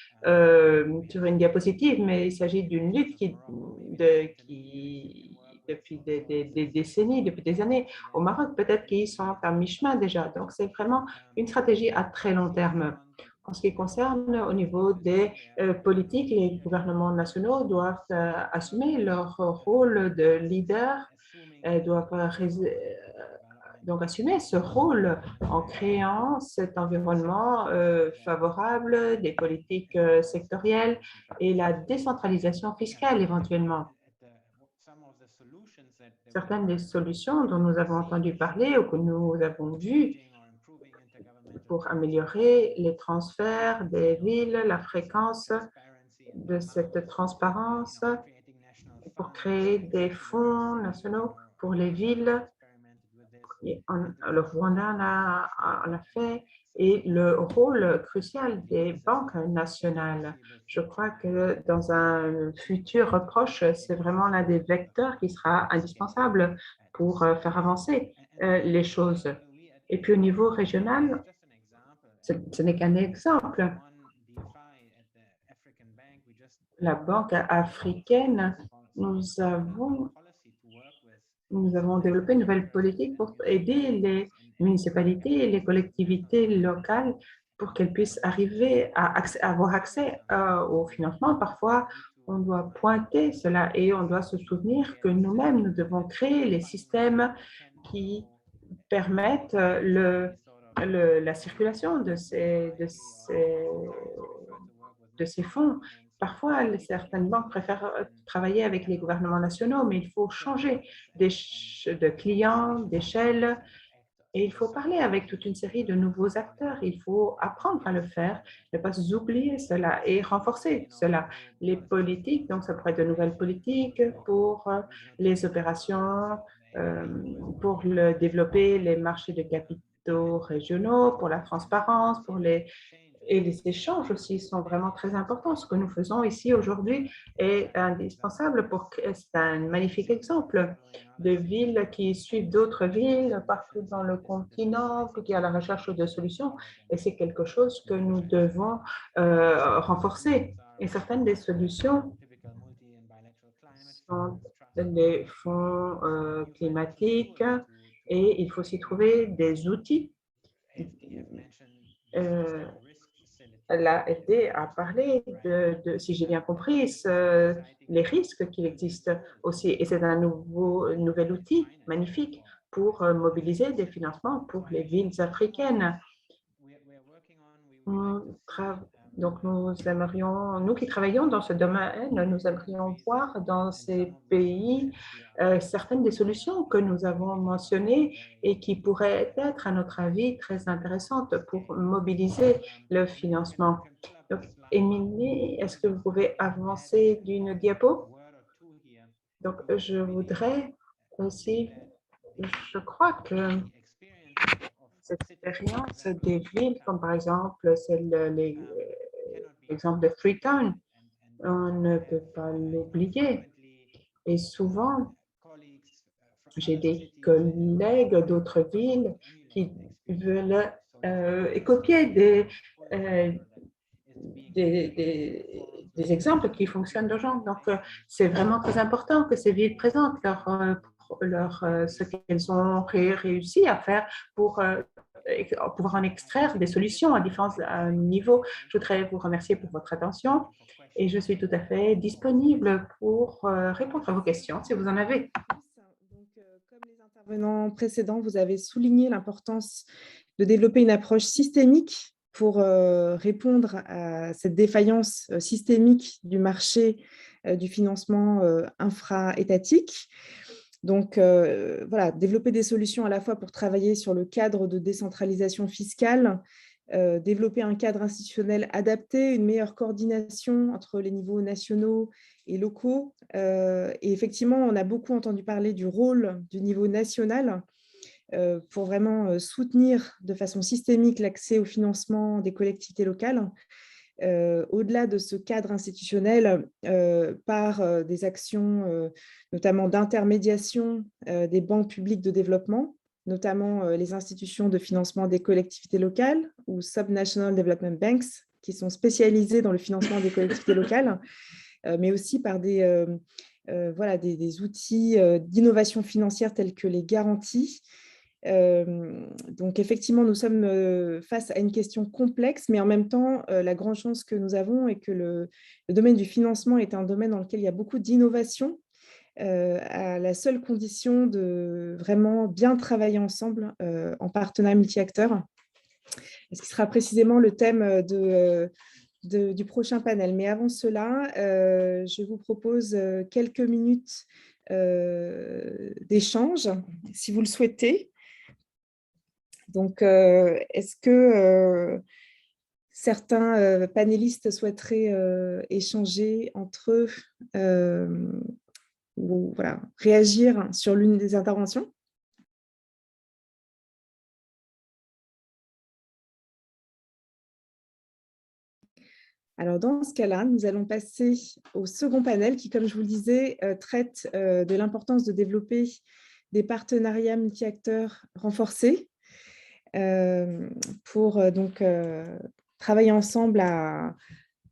diapositive, mais il s'agit d'une lutte depuis des décennies, depuis des années. Au Maroc, peut-être qu'ils sont à mi-chemin déjà. Donc, c'est vraiment une stratégie à très long terme. En ce qui concerne au niveau des politiques, les gouvernements nationaux doivent assumer leur rôle de leader, doivent donc assumer ce rôle en créant cet environnement favorable, des politiques sectorielles et la décentralisation fiscale éventuellement. Certaines des solutions dont nous avons entendu parler ou que nous avons vues pour améliorer les transferts des villes, la fréquence de cette transparence, pour créer des fonds nationaux pour les villes. Le Rwanda en a fait, et le rôle crucial des banques nationales. Je crois que dans un futur proche, c'est vraiment l'un des vecteurs qui sera indispensable pour faire avancer les choses. Et puis au niveau régional, ce n'est qu'un exemple. La Banque africaine, nous avons développé une nouvelle politique pour aider les municipalités et les collectivités locales pour qu'elles puissent arriver à avoir accès au financement. Parfois, on doit pointer cela et on doit se souvenir que nous-mêmes, nous devons créer les systèmes qui permettent la circulation de ces fonds. Parfois, certaines banques préfèrent travailler avec les gouvernements nationaux, mais il faut changer de clients, d'échelle, et il faut parler avec toute une série de nouveaux acteurs. Il faut apprendre à le faire, ne pas oublier cela et renforcer cela. Les politiques, donc ça pourrait être de nouvelles politiques pour les opérations, pour développer les marchés de capitaux régionaux, pour la transparence, et les échanges aussi sont vraiment très importants. Ce que nous faisons ici aujourd'hui est indispensable c'est un magnifique exemple de villes qui suivent d'autres villes partout dans le continent, qui est à la recherche de solutions. Et c'est quelque chose que nous devons renforcer. Et certaines des solutions sont les fonds climatiques et il faut aussi trouver des outils. Elle a aidé à parler si j'ai bien compris, les risques qu'il existe aussi. Et c'est un nouvel outil magnifique pour mobiliser des financements pour les villes africaines. Donc, nous qui travaillons dans ce domaine, nous aimerions voir dans ces pays certaines des solutions que nous avons mentionnées et qui pourraient être, à notre avis, très intéressantes pour mobiliser le financement. Donc, Émilie, est-ce que vous pouvez avancer d'une diapo? Donc, je voudrais aussi, je crois que cette expérience des villes, comme par exemple l'exemple de Freetown, on ne peut pas l'oublier. Et souvent, j'ai des collègues d'autres villes qui veulent copier des exemples qui fonctionnent de gens. Donc, c'est vraiment très important que ces villes présentent ce qu'elles ont réussi à faire pour pouvoir en extraire des solutions à différents niveaux. Je voudrais vous remercier pour votre attention et je suis tout à fait disponible pour répondre à vos questions si vous en avez. Donc, comme les intervenants précédents, vous avez souligné l'importance de développer une approche systémique pour répondre à cette défaillance systémique du marché du financement infra-étatique. Donc, voilà, développer des solutions à la fois pour travailler sur le cadre de décentralisation fiscale, développer un cadre institutionnel adapté, une meilleure coordination entre les niveaux nationaux et locaux. Et effectivement, on a beaucoup entendu parler du rôle du niveau national pour vraiment soutenir de façon systémique l'accès au financement des collectivités locales. Au-delà de ce cadre institutionnel, par des actions notamment d'intermédiation des banques publiques de développement, notamment les institutions de financement des collectivités locales ou Subnational Development Banks, qui sont spécialisées dans le financement des collectivités locales, mais aussi par des outils d'innovation financière tels que les garanties. Donc, effectivement, nous sommes face à une question complexe, mais en même temps, la grande chance que nous avons est que le domaine du financement est un domaine dans lequel il y a beaucoup d'innovation, à la seule condition de vraiment bien travailler ensemble en partenariat multi-acteurs, ce qui sera précisément le thème du prochain panel. Mais avant cela, je vous propose quelques minutes d'échange, si vous le souhaitez. Donc, est-ce que certains panélistes souhaiteraient échanger entre eux ou voilà, réagir sur l'une des interventions? Alors, dans ce cas-là, nous allons passer au second panel qui, comme je vous le disais, traite de l'importance de développer des partenariats multi-acteurs renforcés pour travailler ensemble à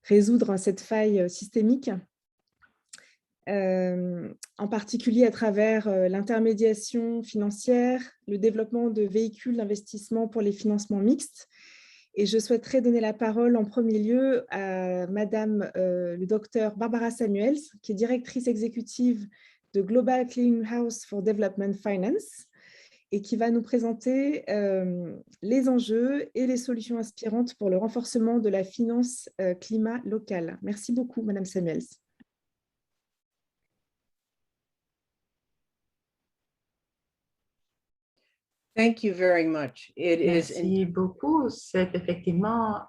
résoudre cette faille systémique, en particulier à travers l'intermédiation financière, le développement de véhicules d'investissement pour les financements mixtes. Et je souhaiterais donner la parole en premier lieu à Madame le docteur Barbara Samuels, qui est directrice exécutive de Global Clearinghouse for Development Finance, et qui va nous présenter les enjeux et les solutions inspirantes pour le renforcement de la finance climat locale. Merci beaucoup, Madame Samuels. Thank you very much. Merci beaucoup. C'est effectivement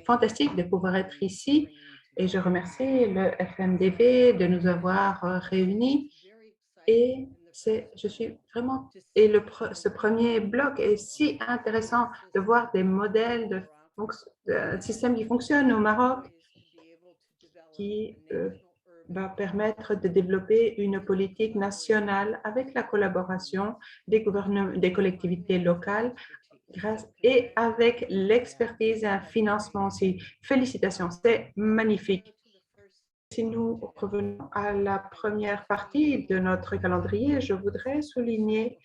fantastique de pouvoir être ici et je remercie le FMDB de nous avoir réunis. Et je suis vraiment, ce premier bloc est si intéressant de voir des modèles de systèmes qui fonctionnent au Maroc, qui va permettre de développer une politique nationale avec la collaboration des collectivités locales et avec l'expertise et un financement aussi. Félicitations, c'est magnifique. Si nous revenons à la première partie de notre calendrier, je voudrais souligner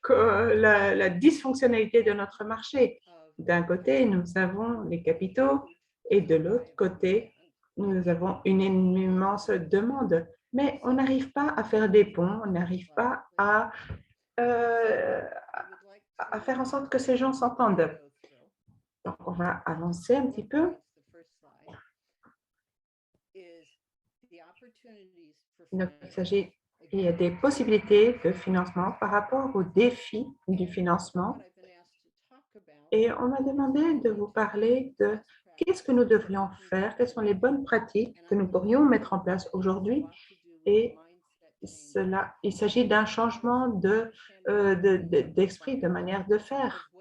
que la dysfonctionnalité de notre marché. D'un côté, nous avons les capitaux et de l'autre côté, nous avons une immense demande. mais on n'arrive pas à faire des ponts, on n'arrive pas euh, à faire en sorte que ces gens s'entendent. Donc, on va avancer un petit peu. Donc, il y a des possibilités de financement par rapport aux défis du financement. Et on m'a demandé de vous parler de qu'est-ce que nous devrions faire, quelles sont les bonnes pratiques que nous pourrions mettre en place aujourd'hui. Et il s'agit d'un changement d'esprit, de manière de faire,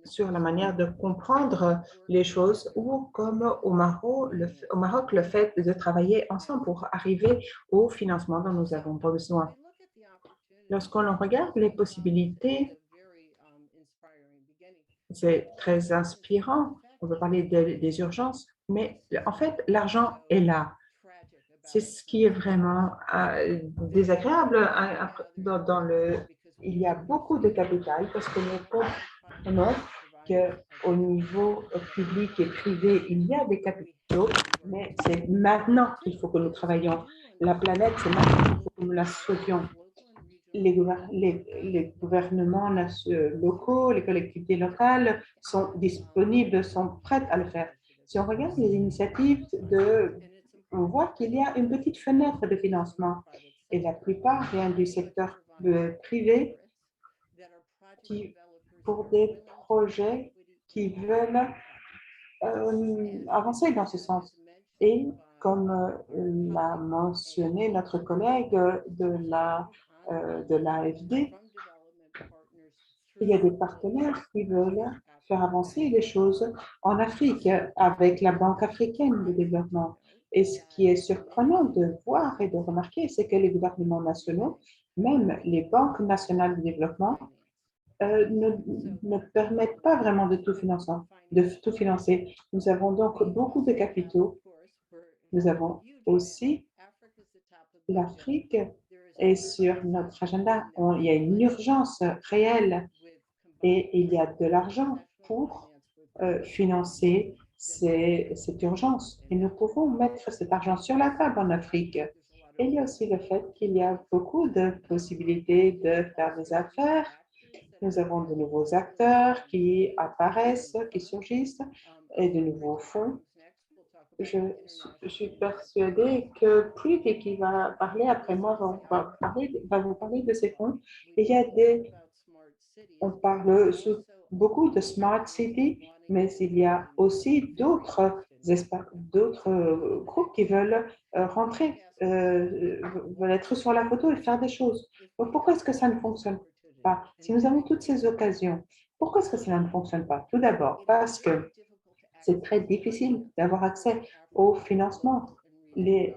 sur la manière de comprendre les choses, ou comme au Maroc, le fait de travailler ensemble pour arriver au financement dont nous avons besoin. Lorsqu'on regarde les possibilités, c'est très inspirant. On peut parler des urgences, mais en fait, l'argent est là. C'est ce qui est vraiment désagréable. Il y a beaucoup de capital parce que nous comprenons qu'au niveau public et privé, il y a des capitaux, mais c'est maintenant qu'il faut que nous travaillions. La planète, c'est maintenant qu'il faut que nous la sauvions. Les gouvernements locaux, les collectivités locales sont disponibles, sont prêtes à le faire. Si on regarde les initiatives, on voit qu'il y a une petite fenêtre de financement et la plupart viennent du secteur privé pour des projets qui veulent avancer dans ce sens. Et comme l'a mentionné notre collègue de l'AFD, il y a des partenaires qui veulent faire avancer les choses en Afrique avec la Banque africaine de développement. Et ce qui est surprenant de voir et de remarquer, c'est que les gouvernements nationaux, même les banques nationales de développement, ne permettent pas vraiment de tout financer. Nous avons donc beaucoup de capitaux. Nous avons aussi l'Afrique est sur notre agenda. Il y a une urgence réelle et il y a de l'argent pour financer cette urgence. Et nous pouvons mettre cet argent sur la table en Afrique. Et il y a aussi le fait qu'il y a beaucoup de possibilités de faire des affaires. Nous avons de nouveaux acteurs qui apparaissent, qui surgissent, et de nouveaux fonds. Je suis persuadée que Preeti, qui va parler après moi, va vous parler de ces fonds. Il y a on parle beaucoup de Smart City, mais il y a aussi d'autres groupes qui veulent rentrer, veulent être sur la photo et faire des choses. Donc, pourquoi est-ce que ça ne fonctionne pas? Si nous avons toutes ces occasions, pourquoi est-ce que cela ne fonctionne pas? Tout d'abord, parce que c'est très difficile d'avoir accès au financement. Les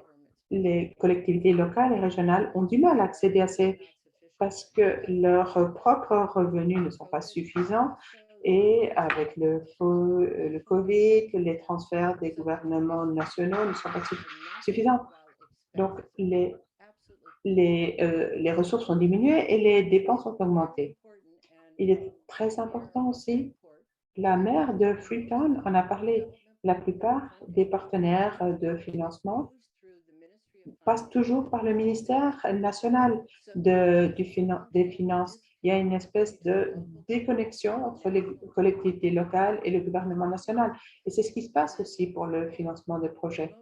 collectivités locales et régionales ont du mal à accéder à ces parce que leurs propres revenus ne sont pas suffisants et avec le COVID, les transferts des gouvernements nationaux ne sont pas suffisants. Donc, les ressources ont diminué et les dépenses ont augmenté. Il est très important aussi, la maire de Freetown en a parlé, la plupart des partenaires de financement passe toujours par le ministère national des Finances. Il y a une espèce de déconnexion entre les collectivités locales et le gouvernement national. Et c'est ce qui se passe aussi pour le financement des projets.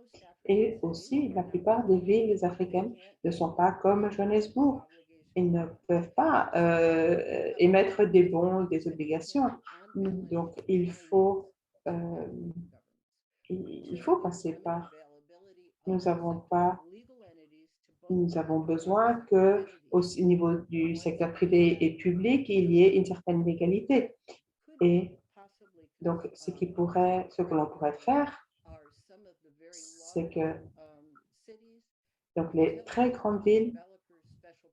Et aussi, la plupart des villes africaines ne sont pas comme Johannesburg. Ils ne peuvent pas émettre des bons, des obligations. Donc, il faut passer par. Nous avons besoin qu'au niveau du secteur privé et public, il y ait une certaine légalité. Et donc, ce que l'on pourrait faire, c'est que donc, les très grandes villes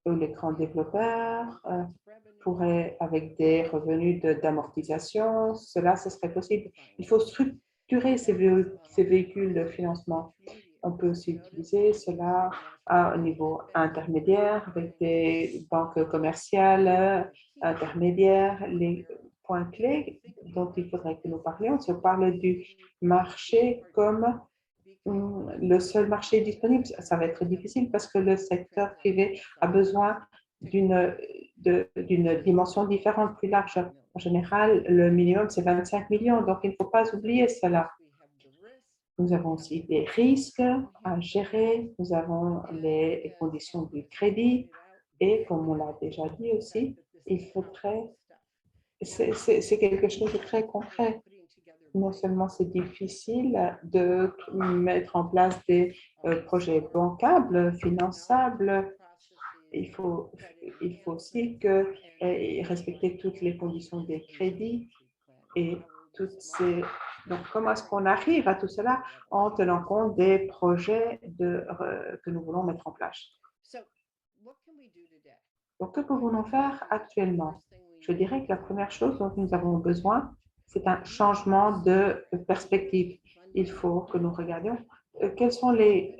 ou les grands développeurs pourraient, avec des revenus d'amortisation, ce serait possible. Il faut structurer ces véhicules de financement. On peut aussi utiliser cela à un niveau intermédiaire avec des banques commerciales intermédiaires. Les points clés dont il faudrait que nous parlions, on se parle du marché comme le seul marché disponible, ça va être difficile parce que le secteur privé a besoin d'une dimension différente, plus large. En général, le minimum, c'est 25 millions, donc il ne faut pas oublier cela. Nous avons aussi des risques à gérer, nous avons les conditions du crédit et, comme on l'a déjà dit aussi, c'est quelque chose de très concret. Non seulement c'est difficile de mettre en place des projets bancables, finançables, il faut aussi respecter toutes les conditions des crédits et toutes ces... Donc, comment est-ce qu'on arrive à tout cela en tenant compte des projets que nous voulons mettre en place? Donc, que pouvons-nous faire actuellement? Je dirais que la première chose dont nous avons besoin, c'est un changement de perspective. Il faut que nous regardions quels sont les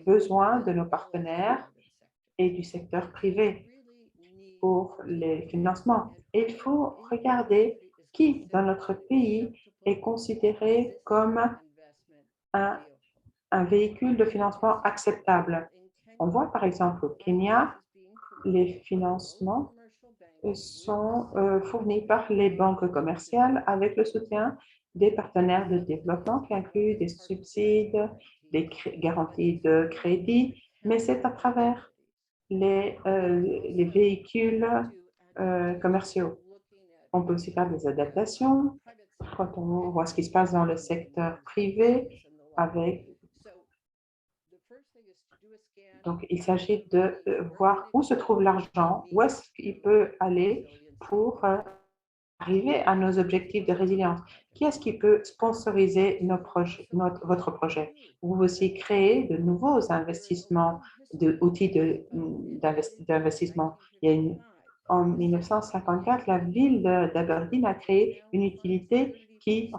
besoins de nos partenaires et du secteur privé pour les financements. Et il faut regarder qui, dans notre pays, est considéré comme un véhicule de financement acceptable. On voit par exemple au Kenya, les financements sont fournis par les banques commerciales avec le soutien des partenaires de développement qui incluent des subsides, des garanties de crédit, mais c'est à travers les véhicules commerciaux. On peut aussi faire des adaptations quand on voit ce qui se passe dans le secteur privé avec... Donc, il s'agit de voir où se trouve l'argent, où est-ce qu'il peut aller pour arriver à nos objectifs de résilience. Qui est-ce qui peut sponsoriser votre projet? Vous aussi créer de nouveaux investissements, outils d'investissement. En 1954, la ville d'Aberdeen a créé une utilité qui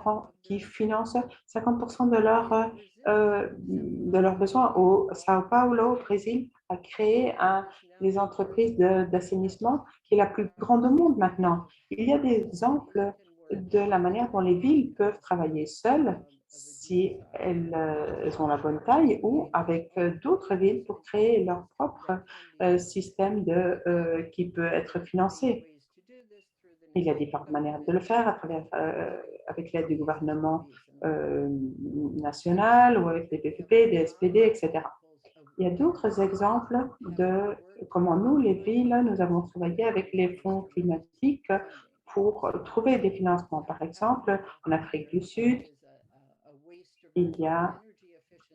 finance 50% de leurs besoins. Au Sao Paulo, au Brésil, a créé des entreprises d'assainissement qui est la plus grande au monde maintenant. Il y a des exemples de la manière dont les villes peuvent travailler seules si elles ont la bonne taille ou avec d'autres villes pour créer leur propre système qui peut être financé. Il y a différentes manières de le faire avec l'aide du gouvernement national ou avec des PPP, des SPD, etc. Il y a d'autres exemples de comment nous, les villes, nous avons travaillé avec les fonds climatiques pour trouver des financements. Par exemple, en Afrique du Sud, il y a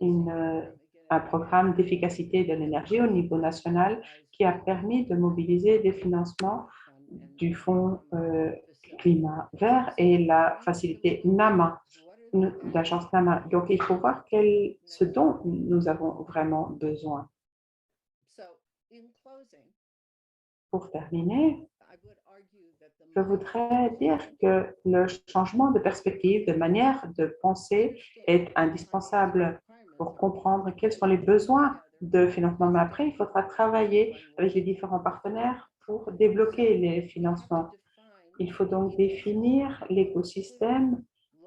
un programme d'efficacité de l'énergie au niveau national qui a permis de mobiliser des financements du Fonds climat vert et la facilité NAMA, l'agence NAMA. Donc, il faut voir ce dont nous avons vraiment besoin. Pour terminer, je voudrais dire que le changement de perspective, de manière de penser est indispensable pour comprendre quels sont les besoins de financement. Mais après, il faudra travailler avec les différents partenaires pour débloquer les financements. Il faut donc définir l'écosystème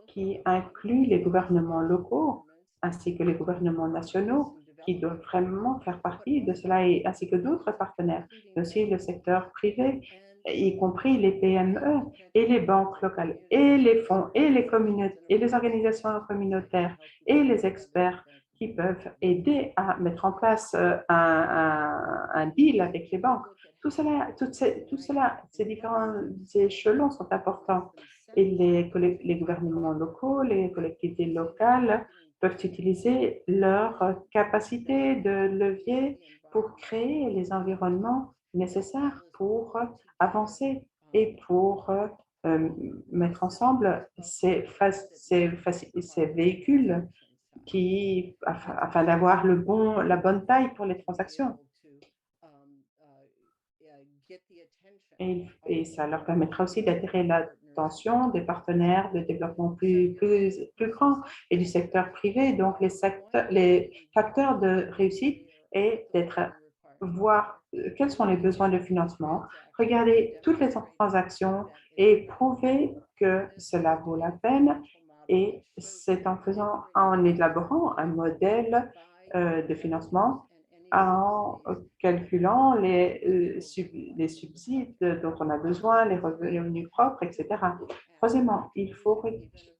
qui inclut les gouvernements locaux ainsi que les gouvernements nationaux qui doivent vraiment faire partie de cela, ainsi que d'autres partenaires, mais aussi le secteur privé, y compris les PME et les banques locales, et les fonds, et les communautés, et les organisations communautaires, et les experts qui peuvent aider à mettre en place un deal avec les banques. Tout cela, ces différents échelons sont importants. Et les gouvernements locaux, les collectivités locales peuvent utiliser leur capacité de levier pour créer les environnements nécessaires pour avancer et pour mettre ensemble ces véhicules afin d'avoir la bonne taille pour les transactions. Et ça leur permettra aussi d'attirer l'attention des partenaires de développement plus grands et du secteur privé. Donc, les facteurs de réussite est voir quels sont les besoins de financement, regarder toutes les transactions et prouver que cela vaut la peine Et c'est en élaborant un modèle de financement, en calculant les subsides dont on a besoin, les revenus propres, etc. Troisièmement, il faut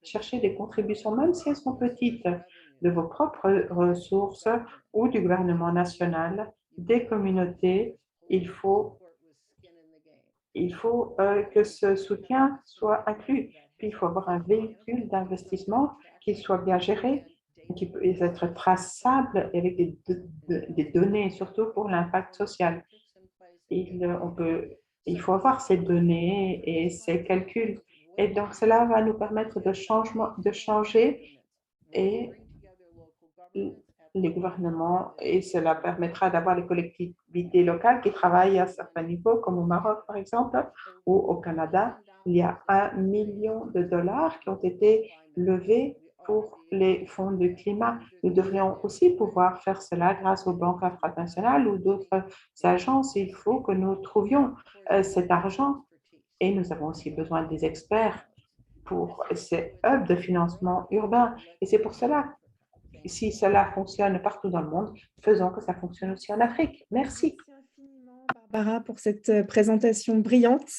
chercher des contributions, même si elles sont petites, de vos propres ressources ou du gouvernement national, des communautés. Il faut que ce soutien soit inclus. Puis, il faut avoir un véhicule d'investissement qui soit bien géré, qui peut être traçable avec des données, surtout pour l'impact social. Il faut avoir ces données et ces calculs. Et donc, cela va nous permettre de changer et les gouvernements, et cela permettra d'avoir les collectivités locales qui travaillent à certains niveaux, comme au Maroc, par exemple, ou au Canada. Il y a $1 million qui ont été levés pour les fonds du climat. Nous devrions aussi pouvoir faire cela grâce aux banques internationales ou d'autres agences. Il faut que nous trouvions cet argent et nous avons aussi besoin des experts pour ces hubs de financement urbain. Et c'est pour cela, si cela fonctionne partout dans le monde, faisons que ça fonctionne aussi en Afrique. Merci. Merci infiniment, Barbara, pour cette présentation brillante.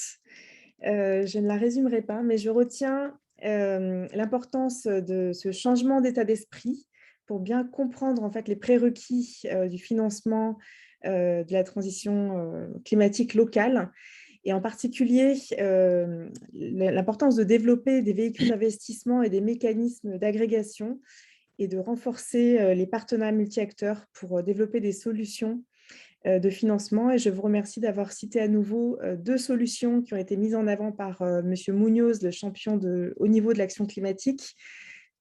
Je ne la résumerai pas, mais je retiens l'importance de ce changement d'état d'esprit pour bien comprendre en fait les prérequis du financement de la transition climatique locale, et en particulier l'importance de développer des véhicules d'investissement et des mécanismes d'agrégation et de renforcer les partenariats multi-acteurs pour développer des solutions de financement. Et je vous remercie d'avoir cité à nouveau 2 solutions qui ont été mises en avant par M. Munoz, le champion de haut niveau de l'action climatique.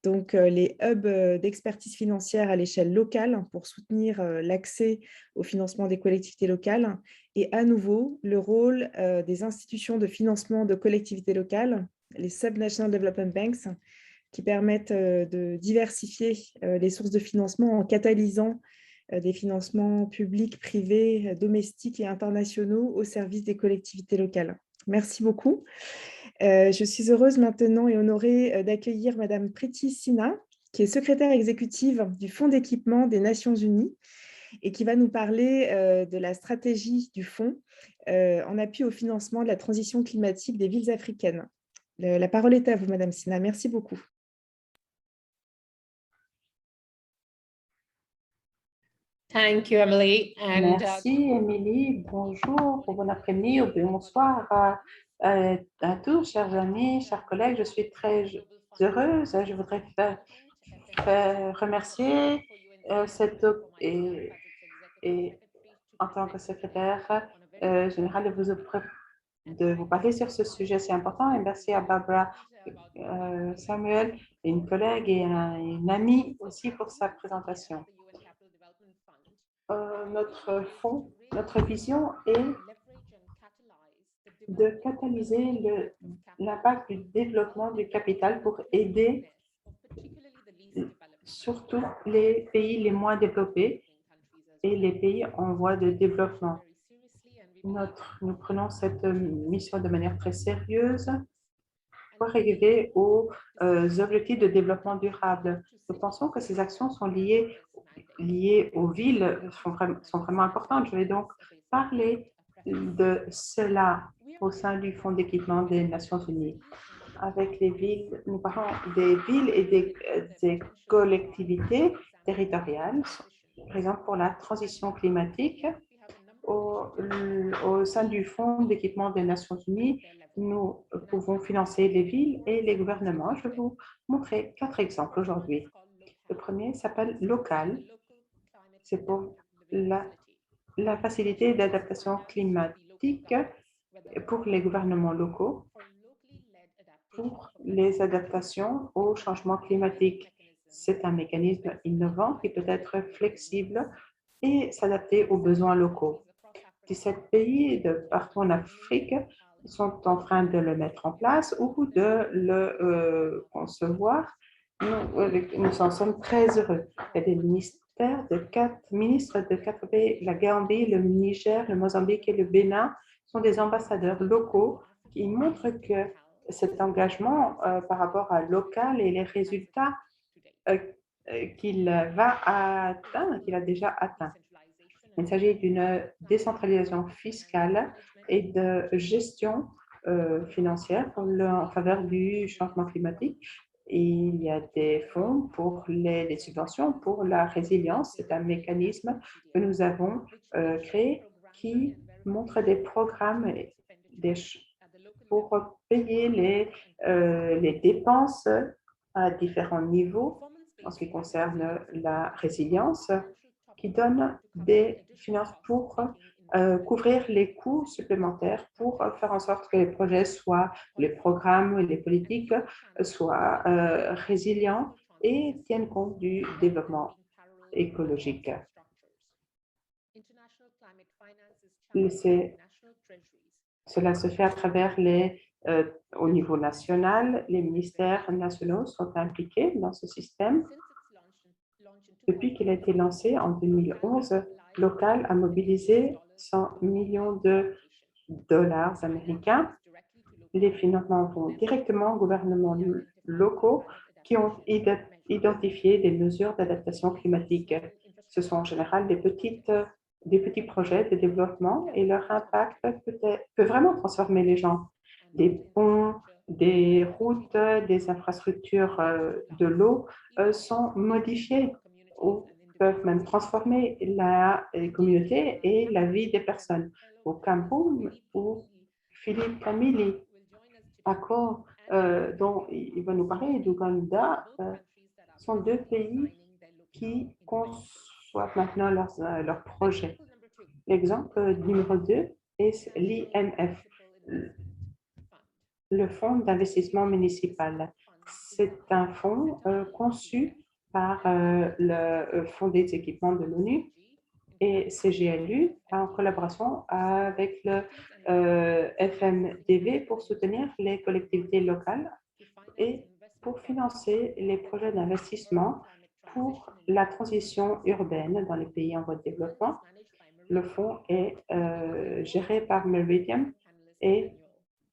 Donc, les hubs d'expertise financière à l'échelle locale pour soutenir l'accès au financement des collectivités locales. Et à nouveau, le rôle des institutions de financement de collectivités locales, les Subnational Development Banks, qui permettent de diversifier les sources de financement en catalysant des financements publics, privés, domestiques et internationaux au service des collectivités locales. Merci beaucoup. Je suis heureuse maintenant et honorée d'accueillir Madame Preeti Sinha, qui est secrétaire exécutive du Fonds d'équipement des Nations Unies et qui va nous parler de la stratégie du fonds en appui au financement de la transition climatique des villes africaines. La parole est à vous, Madame Sinha. Merci beaucoup. Thank you, Emily. Merci, Émilie. Bonjour, bon après-midi ou bonsoir à tous, chers amis, chers collègues. Je suis très heureuse. Je voudrais remercier et en tant que secrétaire général de vous parler sur ce sujet si important. Et merci à Barbara Samuel, une collègue et une amie aussi pour sa présentation. Notre fonds, notre vision est de catalyser l'impact du développement du capital pour aider surtout les pays les moins développés et les pays en voie de développement. Nous prenons cette mission de manière très sérieuse pour arriver aux objectifs de développement durable. Nous pensons que ces actions sont liées aux villes, sont vraiment importantes. Je vais donc parler de cela au sein du Fonds d'équipement des Nations Unies. Avec les villes, nous parlons des villes et des collectivités territoriales, par exemple pour la transition climatique. Au sein du Fonds d'équipement des Nations Unies, nous pouvons financer les villes et les gouvernements. Je vais vous montrer 4 exemples aujourd'hui. Le premier s'appelle Local. C'est pour la facilité d'adaptation climatique pour les gouvernements locaux pour les adaptations au changement climatique. C'est un mécanisme innovant qui peut être flexible et s'adapter aux besoins locaux. 17 pays de partout en Afrique sont en train de le mettre en place ou de le concevoir. Nous en sommes très heureux. Il y a des ministres de 4 pays, la Gambie, le Niger, le Mozambique et le Bénin sont des ambassadeurs locaux qui montrent que cet engagement par rapport à local et les résultats qu'il va atteindre, qu'il a déjà atteint. Il s'agit d'une décentralisation fiscale et de gestion financière en faveur du changement climatique. Il y a des fonds pour les subventions pour la résilience. C'est un mécanisme que nous avons créé qui montre des programmes pour payer les dépenses à différents niveaux en ce qui concerne la résilience, qui donne des finances pour couvrir les coûts supplémentaires pour faire en sorte que les projets les programmes, les politiques soient résilients et tiennent compte du développement écologique. Cela se fait à travers au niveau national, les ministères nationaux sont impliqués dans ce système. Depuis qu'il a été lancé en 2011, Local a mobilisé 100 millions de dollars américains. Les financements vont directement aux gouvernements locaux qui ont identifié des mesures d'adaptation climatique. Ce sont en général des petits projets de développement et leur impact peut vraiment transformer les gens. Des ponts, des routes, des infrastructures de l'eau sont modifiées ou peuvent même transformer les communautés et la vie des personnes. Au Cameroun, où Philippe Camilli, dont il va nous parler, d'Ouganda, sont deux pays qui conçoivent maintenant leurs projets. L'exemple numéro 2 est l'IMF, le Fonds d'investissement municipal. C'est un fonds conçu par le Fonds des équipements de l'ONU et CGLU en collaboration avec le FMDV pour soutenir les collectivités locales et pour financer les projets d'investissement pour la transition urbaine dans les pays en voie de développement. Le fonds est géré par Meridiam et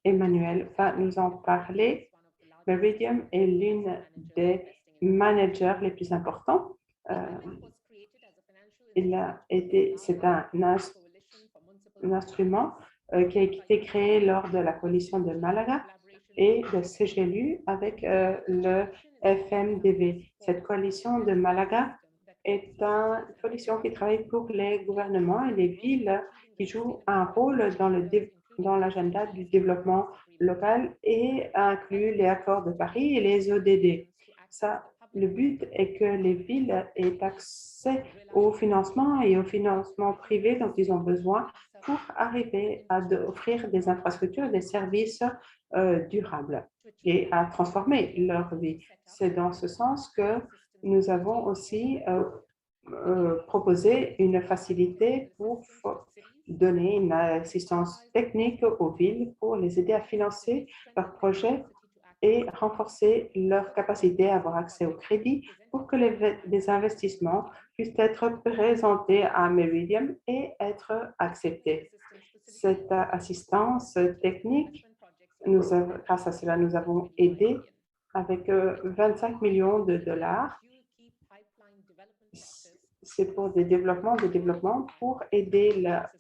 Emmanuel va nous en parler. Meridiam est l'une des managers les plus importants. C'est un instrument qui a été créé lors de la coalition de Malaga et de CGLU avec le FMDV. Cette coalition de Malaga est une coalition qui travaille pour les gouvernements et les villes qui jouent un rôle dans l'agenda du développement local et inclut les accords de Paris et les ODD. Le but est que les villes aient accès au financement et au financement privé dont ils ont besoin pour arriver à offrir des infrastructures et des services durables et à transformer leur vie. C'est dans ce sens que nous avons aussi proposé une facilité pour donner une assistance technique aux villes pour les aider à financer leurs projets et renforcer leur capacité à avoir accès au crédit pour que les investissements puissent être présentés à Meridiam et être acceptés. Cette assistance technique, grâce à cela, nous avons aidé avec 25 millions de dollars. C'est pour des développements pour aider la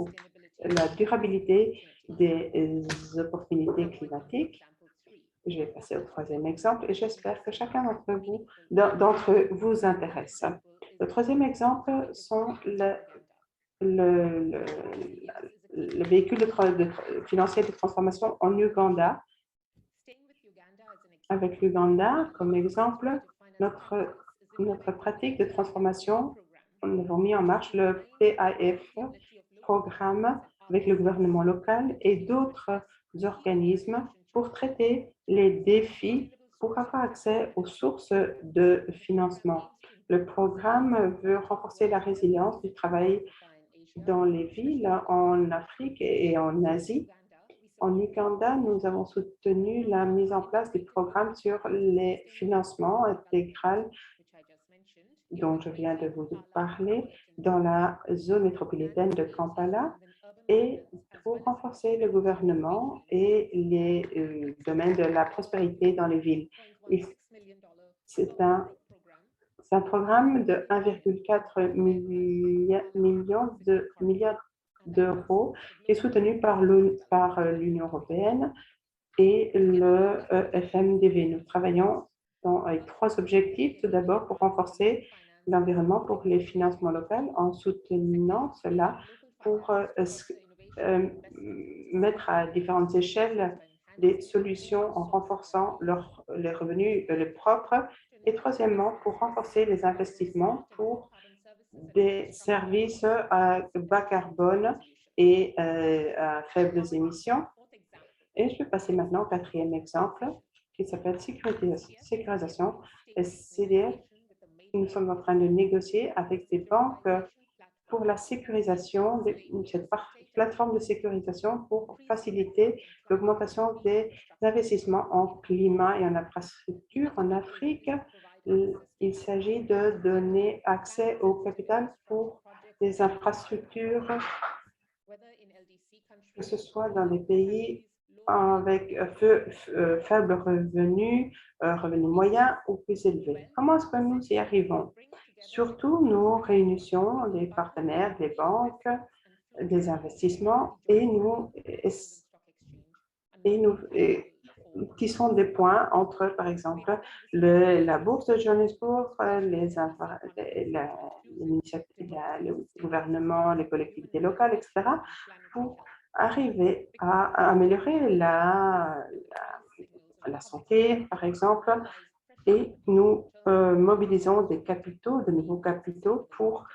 durabilité des opportunités climatiques. Je vais passer au troisième exemple et j'espère que chacun d'entre vous intéresse. Le troisième exemple sont le véhicule financier de transformation en Ouganda. Avec l'Ouganda comme exemple, notre pratique de transformation, nous avons mis en marche le PIF, programme avec le gouvernement local et d'autres organismes pour traiter les défis pour avoir accès aux sources de financement. Le programme veut renforcer la résilience du travail dans les villes en Afrique et en Asie. En Ouganda, nous avons soutenu la mise en place du programme sur les financements intégral dont je viens de vous parler dans la zone métropolitaine de Kampala et pour renforcer le gouvernement et les domaines de la prospérité dans les villes. C'est un programme de 1,4 milliard d'euros qui est soutenu par l'Union européenne et le FMDV. Nous travaillons avec 3 objectifs. Tout d'abord, pour renforcer l'environnement pour les financements locaux, en soutenant cela pour mettre à différentes échelles des solutions en renforçant les revenus propres. Et troisièmement, pour renforcer les investissements pour des services à bas carbone et à faibles émissions. Et je vais passer maintenant au 4e exemple qui s'appelle sécurisation. CDF, nous sommes en train de négocier avec des banques pour la sécurisation, cette plateforme de sécurisation pour faciliter l'augmentation des investissements en climat et en infrastructure en Afrique. Il s'agit de donner accès au capital pour des infrastructures, que ce soit dans des pays avec faibles revenus, revenus moyens ou plus élevés. Comment est-ce que nous y arrivons? Surtout, nous réunissons les partenaires, les banques, des investissements qui sont des points entre, par exemple, la bourse de Johannesburg, le gouvernement, les collectivités locales, etc., pour arriver à améliorer la santé, par exemple, et nous mobilisons des capitaux, de nouveaux capitaux pour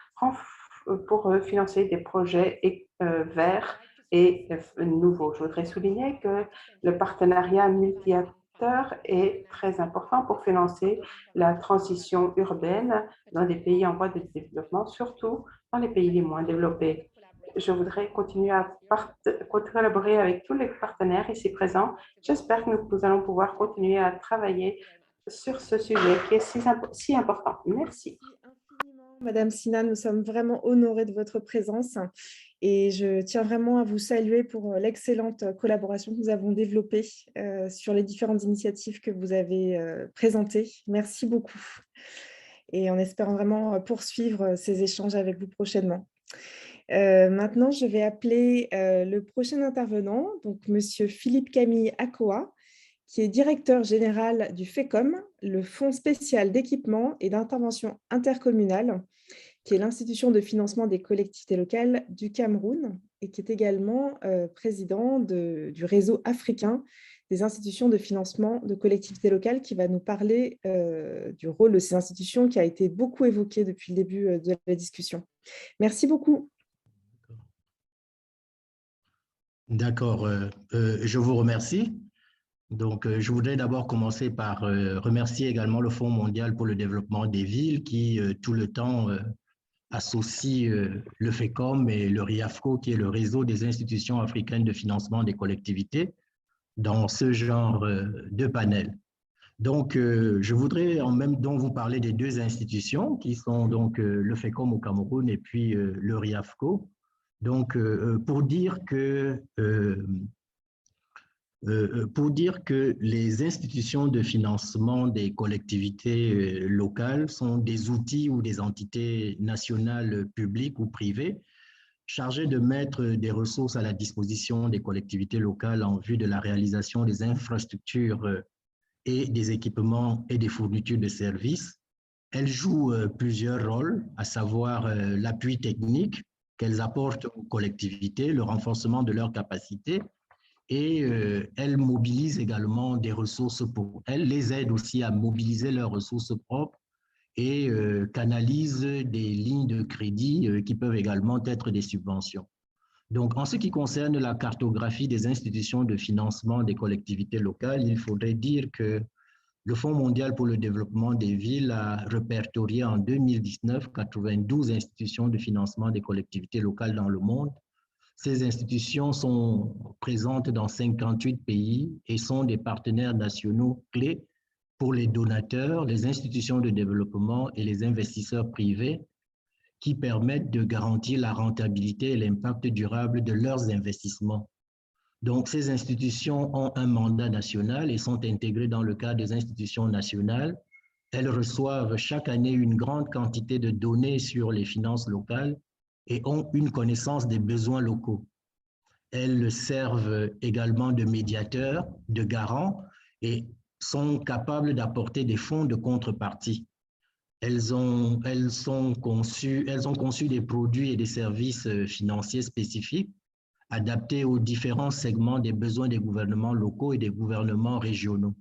financer des projets verts et nouveaux. Je voudrais souligner que le partenariat multi-acteurs est très important pour financer la transition urbaine dans des pays en voie de développement, surtout dans les pays les moins développés. Je voudrais continuer à collaborer avec tous les partenaires ici présents. J'espère que nous allons pouvoir continuer à travailler sur ce sujet qui est si important. Merci. Madame Sina, nous sommes vraiment honorés de votre présence et je tiens vraiment à vous saluer pour l'excellente collaboration que nous avons développée sur les différentes initiatives que vous avez présentées. Merci beaucoup et en espérant vraiment poursuivre ces échanges avec vous prochainement. Maintenant, je vais appeler le prochain intervenant, donc Monsieur Philippe Camille Akoa, qui est directeur général du FECOM, le Fonds spécial d'équipement et d'intervention intercommunale, qui est l'institution de financement des collectivités locales du Cameroun et qui est également président du réseau africain des institutions de financement de collectivités locales, qui va nous parler du rôle de ces institutions qui a été beaucoup évoqué depuis le début de la discussion. Merci beaucoup. D'accord, je vous remercie. Donc, je voudrais d'abord commencer par remercier également le Fonds mondial pour le développement des villes qui, tout le temps, associe le FECOM et le RIAFCO, qui est le réseau des institutions africaines de financement des collectivités, dans ce genre de panel. Donc, je voudrais en même temps vous parler des 2 institutions qui sont donc le FECOM au Cameroun et puis le RIAFCO. Donc, pour dire que les institutions de financement des collectivités locales sont des outils ou des entités nationales publiques ou privées chargées de mettre des ressources à la disposition des collectivités locales en vue de la réalisation des infrastructures et des équipements et des fournitures de services. Elles jouent plusieurs rôles, à savoir l'appui technique qu'elles apportent aux collectivités, le renforcement de leurs capacités, et elles mobilisent également des ressources pour elles, les aident aussi à mobiliser leurs ressources propres et canalisent des lignes de crédit qui peuvent également être des subventions. Donc, en ce qui concerne la cartographie des institutions de financement des collectivités locales, il faudrait dire que le Fonds mondial pour le développement des villes a répertorié en 2019 92 institutions de financement des collectivités locales dans le monde. Ces institutions sont présentes dans 58 pays et sont des partenaires nationaux clés pour les donateurs, les institutions de développement et les investisseurs privés qui permettent de garantir la rentabilité et l'impact durable de leurs investissements. Donc, ces institutions ont un mandat national et sont intégrées dans le cadre des institutions nationales. Elles reçoivent chaque année une grande quantité de données sur les finances locales et ont une connaissance des besoins locaux. Elles servent également de médiateurs, de garants et sont capables d'apporter des fonds de contrepartie. Elles ont conçu des produits et des services financiers spécifiques adaptés aux différents segments des besoins des gouvernements locaux et des gouvernements régionaux.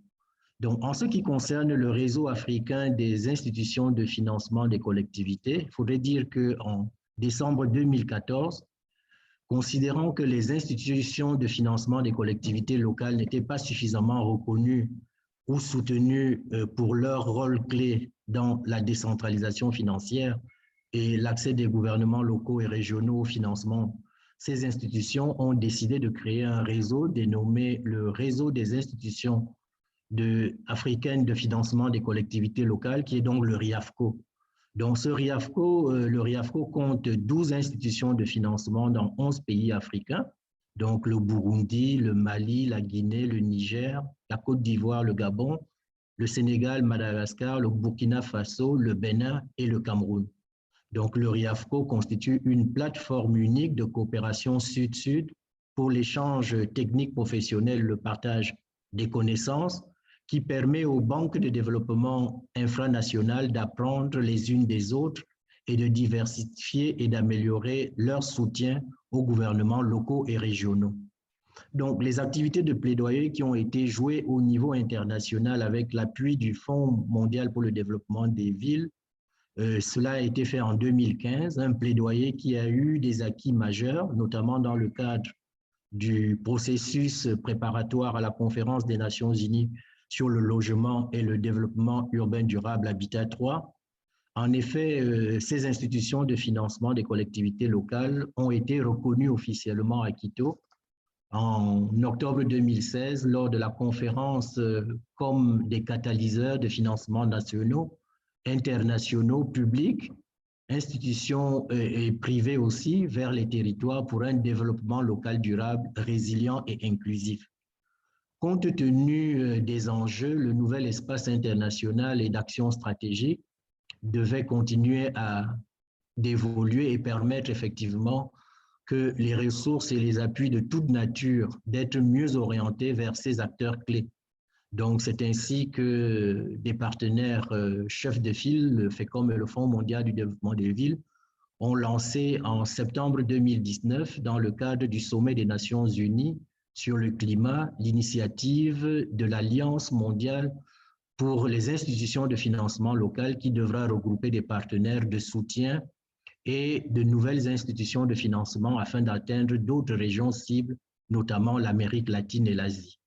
Donc, en ce qui concerne le réseau africain des institutions de financement des collectivités, il faudrait dire qu'en décembre 2014, considérant que les institutions de financement des collectivités locales n'étaient pas suffisamment reconnues ou soutenues pour leur rôle clé dans la décentralisation financière et l'accès des gouvernements locaux et régionaux au financement, ces institutions ont décidé de créer un réseau dénommé le Réseau des institutions africaines de financement des collectivités locales, qui est donc le RIAFCO. Donc, le RIAFCO compte 12 institutions de financement dans 11 pays africains, donc le Burundi, le Mali, la Guinée, le Niger, la Côte d'Ivoire, le Gabon, le Sénégal, Madagascar, le Burkina Faso, le Bénin et le Cameroun. Donc, le RIAFCO constitue une plateforme unique de coopération sud-sud pour l'échange technique professionnel, le partage des connaissances, qui permet aux banques de développement infranationales d'apprendre les unes des autres et de diversifier et d'améliorer leur soutien aux gouvernements locaux et régionaux. Donc, les activités de plaidoyer qui ont été jouées au niveau international avec l'appui du Fonds mondial pour le développement des villes, cela a été fait en 2015, un plaidoyer qui a eu des acquis majeurs, notamment dans le cadre du processus préparatoire à la conférence des Nations Unies sur le logement et le développement urbain durable Habitat 3. En effet, ces institutions de financement des collectivités locales ont été reconnues officiellement à Quito en octobre 2016 lors de la conférence comme des catalyseurs de financement nationaux, internationaux, publics, institutions et privées aussi vers les territoires pour un développement local durable, résilient et inclusif. Compte tenu des enjeux, le nouvel espace international et d'action stratégique devait continuer d'évoluer et permettre effectivement que les ressources et les appuis de toute nature d'être mieux orientés vers ces acteurs clés. Donc, c'est ainsi que des partenaires chefs de file, le FECOM et le Fonds mondial du développement des villes, ont lancé en septembre 2019, dans le cadre du sommet des Nations Unies sur le climat, l'initiative de l'Alliance mondiale pour les institutions de financement local qui devra regrouper des partenaires de soutien et de nouvelles institutions de financement afin d'atteindre d'autres régions cibles, notamment l'Amérique latine et l'Asie.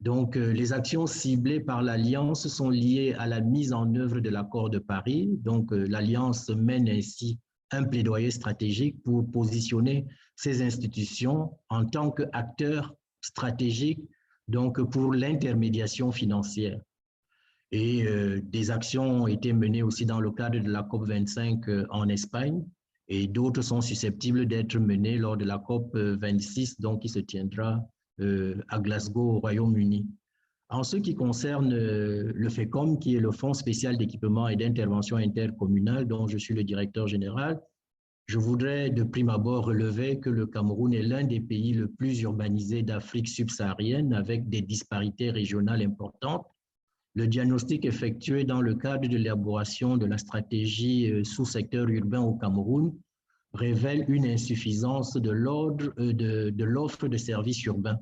Donc, les actions ciblées par l'Alliance sont liées à la mise en œuvre de l'accord de Paris. Donc, l'Alliance mène ainsi un plaidoyer stratégique pour positionner ces institutions en tant qu'acteurs stratégiques donc pour l'intermédiation financière. Et des actions ont été menées aussi dans le cadre de la COP25 en Espagne et d'autres sont susceptibles d'être menées lors de la COP26 donc, qui se tiendra à Glasgow au Royaume-Uni. En ce qui concerne le FECOM, qui est le Fonds spécial d'équipement et d'intervention intercommunale dont je suis le directeur général, je voudrais de prime abord relever que le Cameroun est l'un des pays le plus urbanisés d'Afrique subsaharienne avec des disparités régionales importantes. Le diagnostic effectué dans le cadre de l'élaboration de la stratégie sous-secteur urbain au Cameroun révèle une insuffisance de l'offre de services urbains,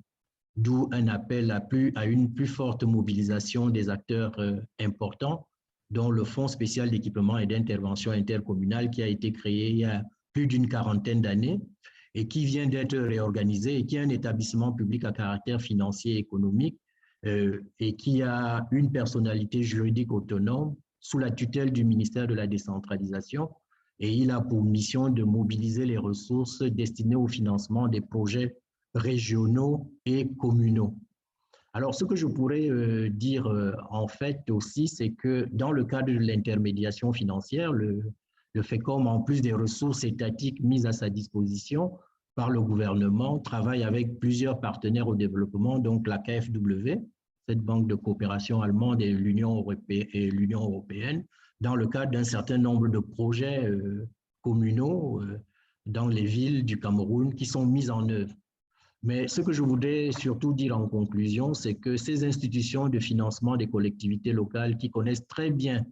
d'où un appel à une plus forte mobilisation des acteurs importants, dont le Fonds spécial d'équipement et d'intervention intercommunale qui a été créé il y a plus d'une quarantaine d'années et qui vient d'être réorganisé et qui est un établissement public à caractère financier et économique et qui a une personnalité juridique autonome sous la tutelle du ministère de la décentralisation. Et il a pour mission de mobiliser les ressources destinées au financement des projets régionaux et communaux. Alors, ce que je pourrais dire en fait aussi, c'est que dans le cadre de l'intermédiation financière, Le FECOM, en plus des ressources étatiques mises à sa disposition par le gouvernement, travaille avec plusieurs partenaires au développement, donc la KfW, cette banque de coopération allemande et l'Union européenne, dans le cadre d'un certain nombre de projets communaux dans les villes du Cameroun qui sont mis en œuvre. Mais ce que je voudrais surtout dire en conclusion, c'est que ces institutions de financement des collectivités locales qui connaissent très bien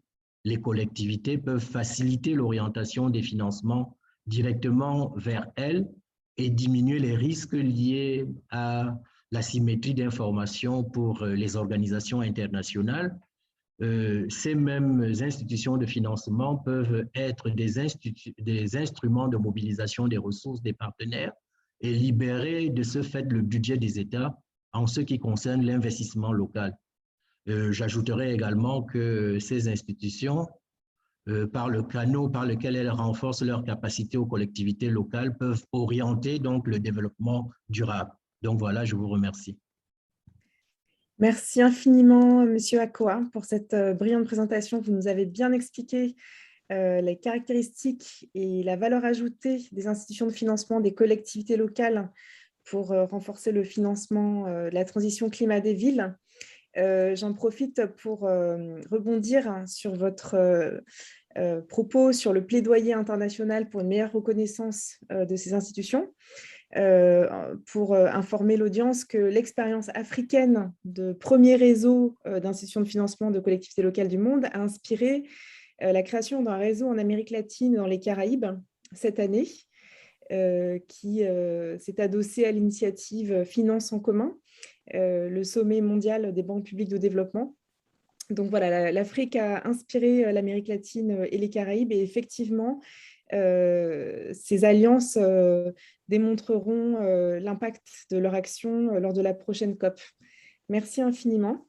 les collectivités peuvent faciliter l'orientation des financements directement vers elles et diminuer les risques liés à la symétrie d'information pour les organisations internationales. Ces mêmes institutions de financement peuvent être des instruments de mobilisation des ressources des partenaires et libérer de ce fait le budget des États en ce qui concerne l'investissement local. J'ajouterai également que ces institutions, par le canal par lequel elles renforcent leur capacité aux collectivités locales, peuvent orienter donc le développement durable. Donc voilà, je vous remercie. Merci infiniment, Monsieur Akoa, pour cette brillante présentation. Vous nous avez bien expliqué les caractéristiques et la valeur ajoutée des institutions de financement des collectivités locales pour renforcer le financement de la transition climat des villes. J'en profite pour rebondir sur votre propos sur le plaidoyer international pour une meilleure reconnaissance de ces institutions. Pour informer l'audience que l'expérience africaine de premier réseau d'institutions de financement de collectivités locales du monde a inspiré la création d'un réseau en Amérique latine et dans les Caraïbes cette année, qui s'est adossé à l'initiative Finance en commun, le sommet mondial des banques publiques de développement. Donc voilà, l'Afrique a inspiré l'Amérique latine et les Caraïbes, et effectivement, ces alliances démontreront l'impact de leur action lors de la prochaine COP. Merci infiniment.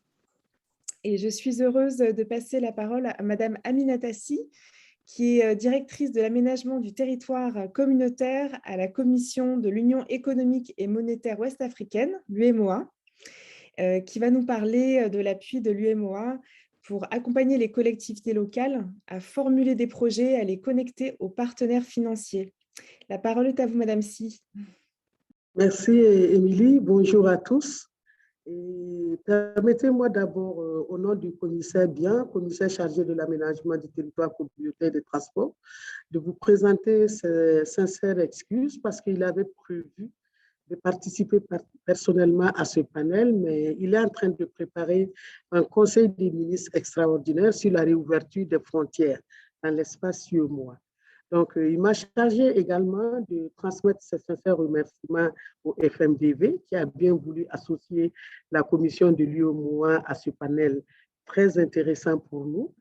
Et je suis heureuse de passer la parole à Madame Aminata Sy, qui est directrice de l'aménagement du territoire communautaire à la Commission de l'Union économique et monétaire ouest-africaine, l'UEMOA, qui va nous parler de l'appui de l'UEMOA pour accompagner les collectivités locales à formuler des projets, à les connecter aux partenaires financiers. La parole est à vous, Madame Sy. Merci, Émilie. Bonjour à tous. Permettez-moi d'abord, au nom du commissaire commissaire chargé de l'aménagement du territoire communautaire des transports, de vous présenter ses sincères excuses parce qu'il avait prévu de participer personnellement à ce panel, mais il est en train de préparer un conseil des ministres extraordinaire sur la réouverture des frontières dans l'espace UEMOA. Donc, il m'a chargé également de transmettre ses sincères remerciements au FMDV qui a bien voulu associer la commission de l'UEMOA à ce panel très intéressant pour nous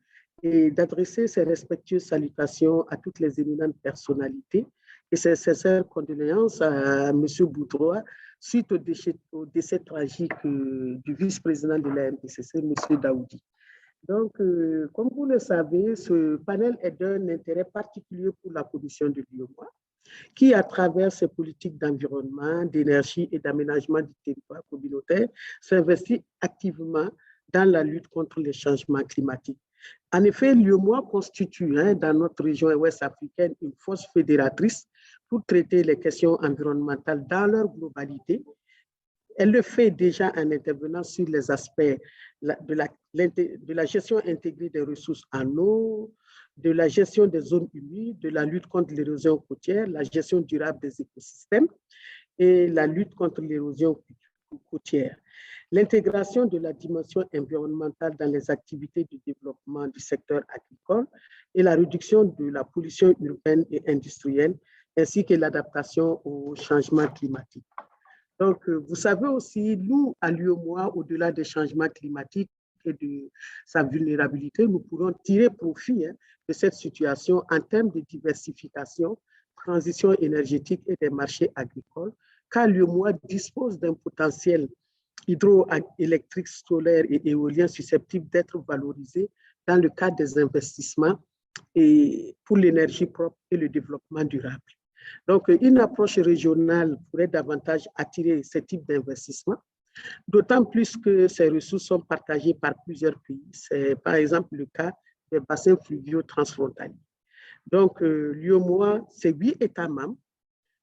et d'adresser ses respectueuses salutations à toutes les éminentes personnalités et ses sincères condoléances à M. Boudrois suite au décès tragique du vice-président de la MPCC, M. Daoudi. Donc, comme vous le savez, ce panel est d'un intérêt particulier pour la commission de l'UEMOA, qui, à travers ses politiques d'environnement, d'énergie et d'aménagement du territoire communautaire, s'investit activement dans la lutte contre les changements climatiques. En effet, l'UEMOA constitue dans notre région ouest africaine une force fédératrice pour traiter les questions environnementales dans leur globalité. Elle le fait déjà en intervenant sur les aspects de la gestion intégrée des ressources en eau, de la gestion des zones humides, de la lutte contre l'érosion côtière, la gestion durable des écosystèmes et la lutte contre l'érosion côtière. L'intégration de la dimension environnementale dans les activités de développement du secteur agricole et la réduction de la pollution urbaine et industrielle, ainsi que l'adaptation au changement climatique. Donc, vous savez aussi, nous, à l'UEMOA, au-delà des changements climatiques et de sa vulnérabilité, nous pourrons tirer profit de cette situation en termes de diversification, transition énergétique et des marchés agricoles, car l'UEMOA dispose d'un potentiel hydroélectrique, solaire et éolien susceptible d'être valorisé dans le cadre des investissements et pour l'énergie propre et le développement durable. Donc, une approche régionale pourrait davantage attirer ce type d'investissement, d'autant plus que ces ressources sont partagées par plusieurs pays. C'est par exemple le cas des bassins fluviaux transfrontaliers. Donc, l'UEMOA, c'est 8 États membres,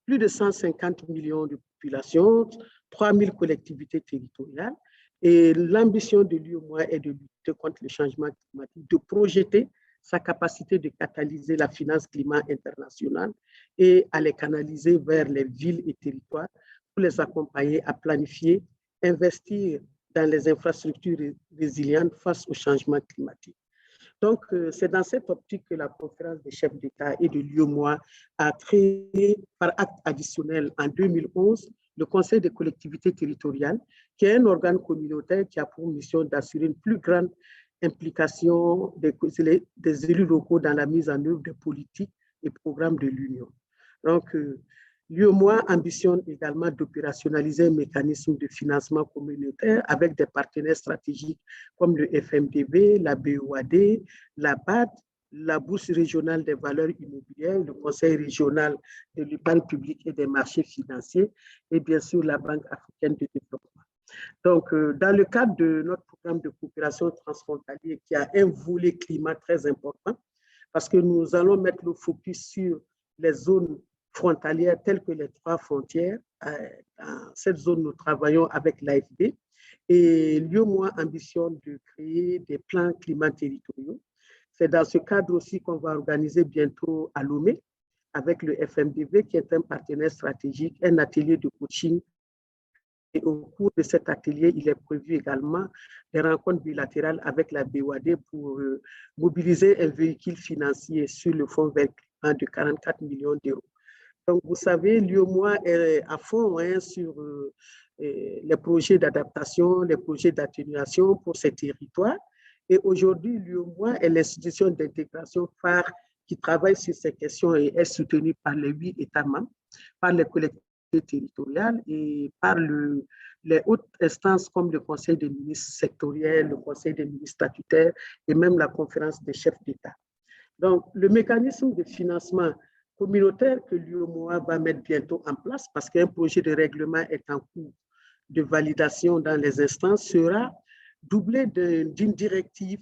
plus de 150 millions de population, 3000 collectivités territoriales. Et l'ambition de l'UEMOA est de lutter contre le changement climatique, de projeter sa capacité de catalyser la finance climat internationale et à les canaliser vers les villes et territoires pour les accompagner à planifier, investir dans les infrastructures résilientes face au changement climatique. Donc, c'est dans cette optique que la conférence des chefs d'État et de l'UEMOA a créé par acte additionnel en 2011 le Conseil des collectivités territoriales, qui est un organe communautaire qui a pour mission d'assurer une plus grande implication des élus locaux dans la mise en œuvre des politiques et programmes de l'Union. Donc, l'UEMOA ambitionne également d'opérationnaliser un mécanisme de financement communautaire avec des partenaires stratégiques comme le FMDB, la BOAD, la BAD, la Bourse régionale des valeurs immobilières, le Conseil régional de l'épargne publique et des marchés financiers et bien sûr la Banque africaine de développement. Donc, dans le cadre de notre programme de coopération transfrontalier qui a un volet climat très important, parce que nous allons mettre le focus sur les zones frontalières telles que les 3 frontières. Dans cette zone, nous travaillons avec l'AFD et l'UEMOA ambitionne de créer des plans climat territoriaux. C'est dans ce cadre aussi qu'on va organiser bientôt à Lomé avec le FMDB qui est un partenaire stratégique, un atelier de coaching. Et au cours de cet atelier, il est prévu également des rencontres bilatérales avec la BOAD pour mobiliser un véhicule financier sur le fonds vert climat de 44 millions d'euros. Donc, vous savez, l'UEMOA est à fond sur les projets d'adaptation, les projets d'atténuation pour ces territoires. Et aujourd'hui, l'UEMOA est l'institution d'intégration phare qui travaille sur ces questions et est soutenue par les 8 États membres, par les collectivités territoriales et par les hautes instances comme le Conseil des ministres sectoriels, le Conseil des ministres statutaires et même la conférence des chefs d'État. Donc, le mécanisme de financement communautaire que l'UEMOA va mettre bientôt en place, parce qu'un projet de règlement est en cours de validation dans les instances, sera doublé d'une directive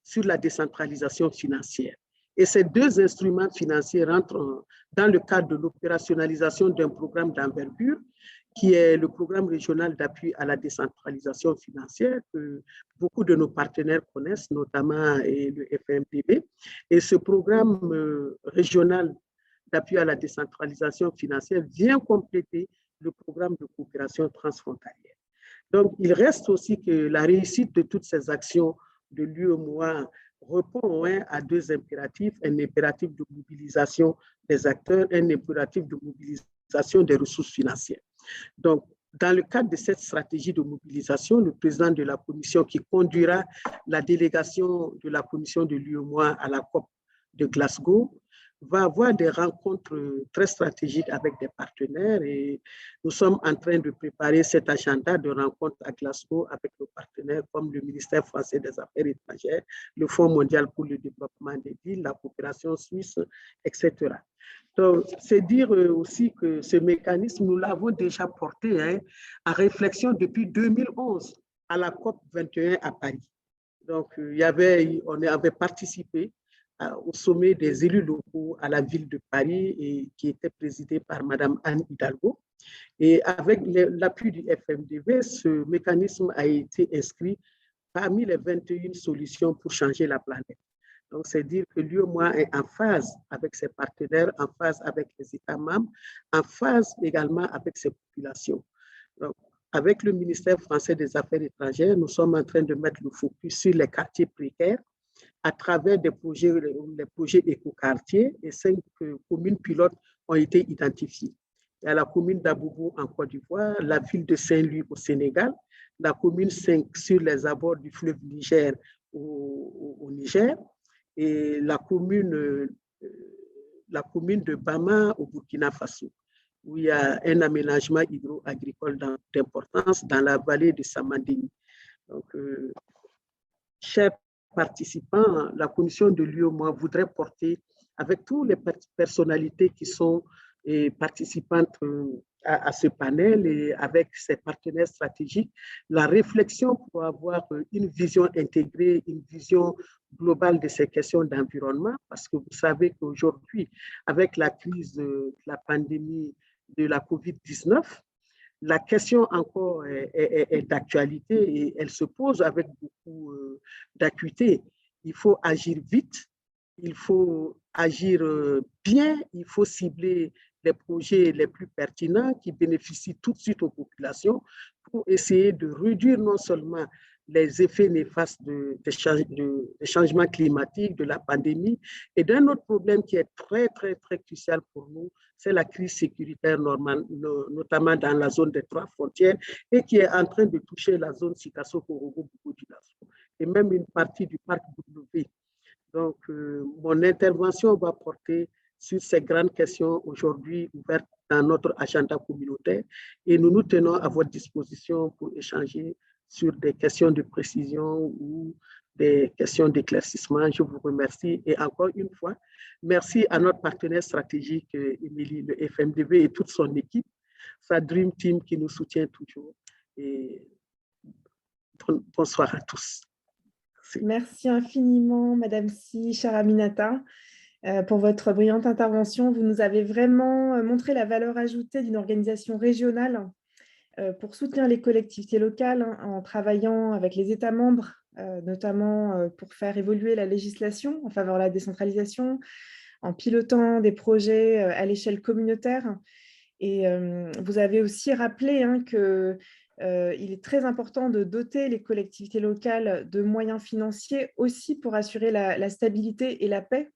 sur la décentralisation financière. Et ces 2 instruments financiers rentrent dans le cadre de l'opérationnalisation d'un programme d'envergure qui est le programme régional d'appui à la décentralisation financière que beaucoup de nos partenaires connaissent, notamment le FMDB. Et ce programme régional d'appui à la décentralisation financière vient compléter le programme de coopération transfrontalière. Donc, il reste aussi que la réussite de toutes ces actions de l'UEMOA répond à 2 impératifs, un impératif de mobilisation des acteurs, un impératif de mobilisation des ressources financières. Donc, dans le cadre de cette stratégie de mobilisation, le président de la commission qui conduira la délégation de la commission de l'UEMOA à la COP de Glasgow va avoir des rencontres très stratégiques avec des partenaires et nous sommes en train de préparer cet agenda de rencontres à Glasgow avec nos partenaires comme le ministère français des Affaires étrangères, le Fonds mondial pour le développement des villes, la coopération suisse, etc. Donc, c'est dire aussi que ce mécanisme, nous l'avons déjà porté en réflexion depuis 2011 à la COP 21 à Paris. Donc, on avait participé au sommet des élus locaux à la ville de Paris et qui était présidé par Madame Anne Hidalgo. Et avec l'appui du FMDB, ce mécanisme a été inscrit parmi les 21 solutions pour changer la planète. Donc, c'est dire que l'UEMOA est en phase avec ses partenaires, en phase avec les États membres, en phase également avec ses populations. Donc, avec le ministère français des Affaires étrangères, nous sommes en train de mettre le focus sur les quartiers précaires à travers les projets éco-quartiers et 5 communes pilotes ont été identifiées. Il y a la commune d'Aboubou en Côte d'Ivoire, la ville de Saint-Louis au Sénégal, la commune 5 sur les abords du fleuve Niger au Niger et la commune de Bama au Burkina Faso, où il y a un aménagement hydro-agricole d'importance dans la vallée de Samandini. Donc, chers participants, la commission de l'UEMOA voudrait porter avec toutes les personnalités qui sont participantes à ce panel et avec ses partenaires stratégiques, la réflexion pour avoir une vision intégrée, une vision globale de ces questions d'environnement, parce que vous savez qu'aujourd'hui, avec la crise de la pandémie de la COVID-19, la question encore est d'actualité et elle se pose avec beaucoup d'acuité. Il faut agir vite, il faut agir bien, il faut cibler les projets les plus pertinents qui bénéficient tout de suite aux populations pour essayer de réduire non seulement les effets néfastes des changements climatiques, de la pandémie, et d'un autre problème qui est très crucial pour nous, c'est la crise sécuritaire normale, notamment dans la zone des 3 frontières, et qui est en train de toucher la zone Sikasso-Korogo-Bukodinasso, et même une partie du parc W. Donc, mon intervention va porter sur ces grandes questions aujourd'hui ouvertes dans notre agenda communautaire, et nous nous tenons à votre disposition pour échanger sur des questions de précision ou des questions d'éclaircissement. Je vous remercie et encore une fois, merci à notre partenaire stratégique, Émilie, le FMDV et toute son équipe, sa Dream Team qui nous soutient toujours. Et bonsoir à tous. Merci infiniment, Madame Si, chère Aminata, pour votre brillante intervention. Vous nous avez vraiment montré la valeur ajoutée d'une organisation régionale pour soutenir les collectivités locales en travaillant avec les États membres, notamment pour faire évoluer la législation en faveur de la décentralisation, en pilotant des projets à l'échelle communautaire. Et vous avez aussi rappelé que il est très important de doter les collectivités locales de moyens financiers aussi pour assurer la stabilité et la paix,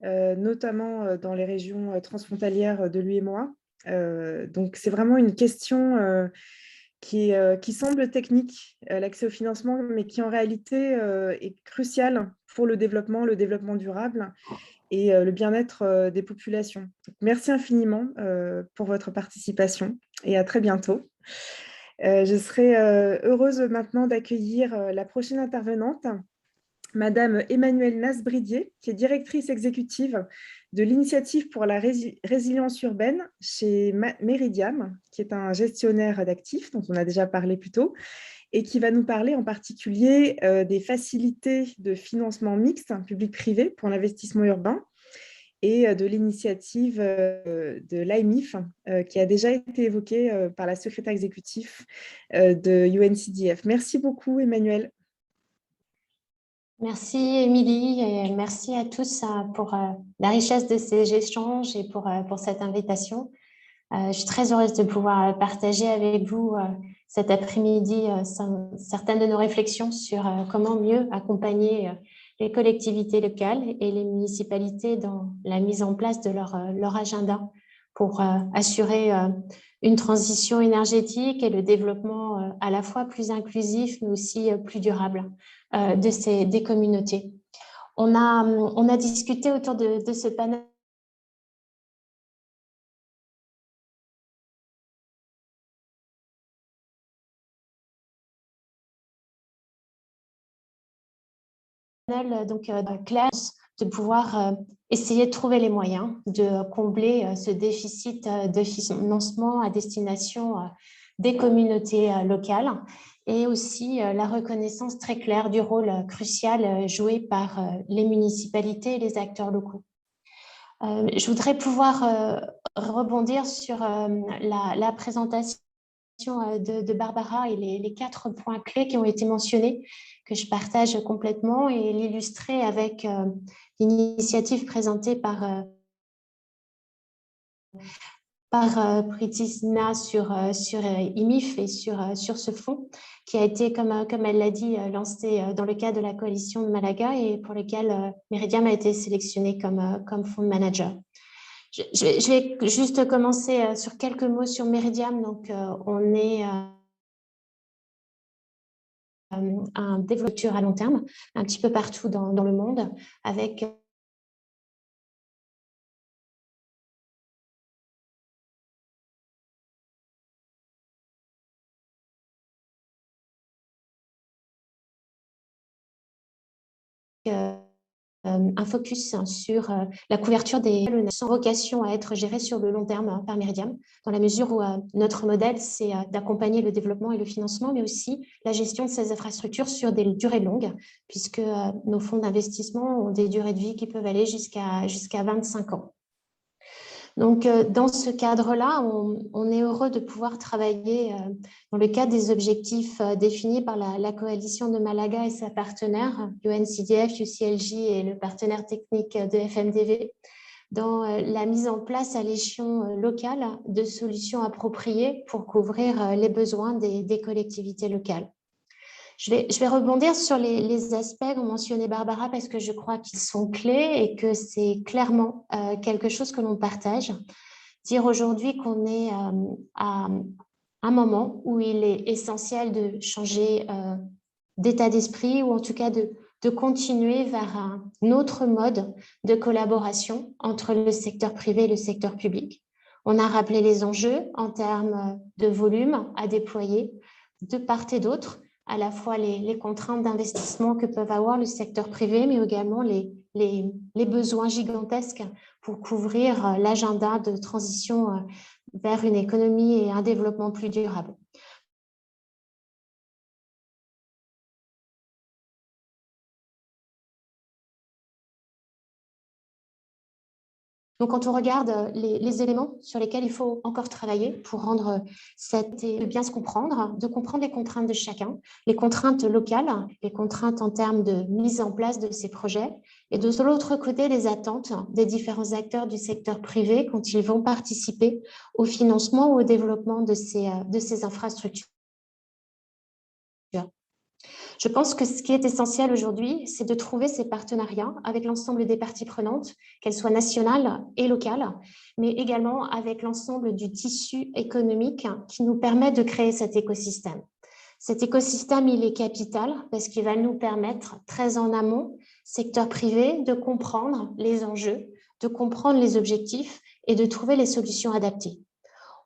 notamment dans les régions transfrontalières de l'UEMOA. Donc, c'est vraiment une question qui semble technique, l'accès au financement, mais qui en réalité est cruciale pour le développement durable et le bien-être des populations. Donc, merci infiniment pour votre participation et à très bientôt. Je serai heureuse maintenant d'accueillir la prochaine intervenante, Madame Emmanuelle Nasbridier, qui est directrice exécutive de l'initiative pour la résilience urbaine chez Meridiam, qui est un gestionnaire d'actifs dont on a déjà parlé plus tôt, et qui va nous parler en particulier des facilités de financement mixte public-privé pour l'investissement urbain et de l'initiative de l'AIMIF, qui a déjà été évoquée par la secrétaire exécutive de UNCDF. Merci beaucoup, Emmanuelle. Merci Émilie et merci à tous pour la richesse de ces échanges et pour cette invitation. Je suis très heureuse de pouvoir partager avec vous cet après-midi certaines de nos réflexions sur comment mieux accompagner les collectivités locales et les municipalités dans la mise en place de leur agenda pour assurer une transition énergétique et le développement à la fois plus inclusif mais aussi plus durable des communautés. On a discuté autour de ce panel donc clair de pouvoir essayer de trouver les moyens de combler ce déficit de financement à destination des communautés locales et aussi la reconnaissance très claire du rôle crucial joué par les municipalités et les acteurs locaux. Je voudrais pouvoir rebondir sur la présentation de Barbara et les 4 points clés qui ont été mensitionnés, que je partage complètement, et l'illustrer avec l'initiative présentée par Priti Sinha sur IMIF et sur ce fonds qui a été, comme elle l'a dit, lancé dans le cadre de la coalition de Malaga et pour lequel Meridiam a été sélectionné comme fonds manager. Je vais juste commencer sur quelques mots sur Meridiam. Donc, on est un développeur à long terme, un petit peu partout dans le monde, avec un focus sur la couverture des sans vocation à être gérées sur le long terme par Meridiam, dans la mesure où notre modèle, c'est d'accompagner le développement et le financement, mais aussi la gestion de ces infrastructures sur des durées longues, puisque nos fonds d'investissement ont des durées de vie qui peuvent aller jusqu'à 25 ans. Donc, dans ce cadre-là, on est heureux de pouvoir travailler dans le cadre des objectifs définis par la coalition de Malaga et sa partenaire, UNCDF, UCLJ et le partenaire technique de FMDV, dans la mise en place à l'échelon local de solutions appropriées pour couvrir les besoins des collectivités locales. Je vais rebondir sur les aspects qu'ont mentionné Barbara parce que je crois qu'ils sont clés et que c'est clairement quelque chose que l'on partage. Dire aujourd'hui qu'on est à un moment où il est essentiel de changer d'état d'esprit ou en tout cas de continuer vers un autre mode de collaboration entre le secteur privé et le secteur public. On a rappelé les enjeux en termes de volume à déployer de part et d'autre, à la fois les contraintes d'investissement que peuvent avoir le secteur privé, mais également les besoins gigantesques pour couvrir l'agenda de transition vers une économie et un développement plus durable. Donc, quand on regarde les éléments sur lesquels il faut encore travailler pour rendre de bien se comprendre, de comprendre les contraintes de chacun, les contraintes locales, les contraintes en termes de mise en place de ces projets, et de l'autre côté, les attentes des différents acteurs du secteur privé quand ils vont participer au financement ou au développement de ces infrastructures. Je pense que ce qui est essentiel aujourd'hui, c'est de trouver ces partenariats avec l'ensemble des parties prenantes, qu'elles soient nationales et locales, mais également avec l'ensemble du tissu économique qui nous permet de créer cet écosystème. Cet écosystème, il est capital parce qu'il va nous permettre, très en amont, secteur privé, de comprendre les enjeux, de comprendre les objectifs et de trouver les solutions adaptées.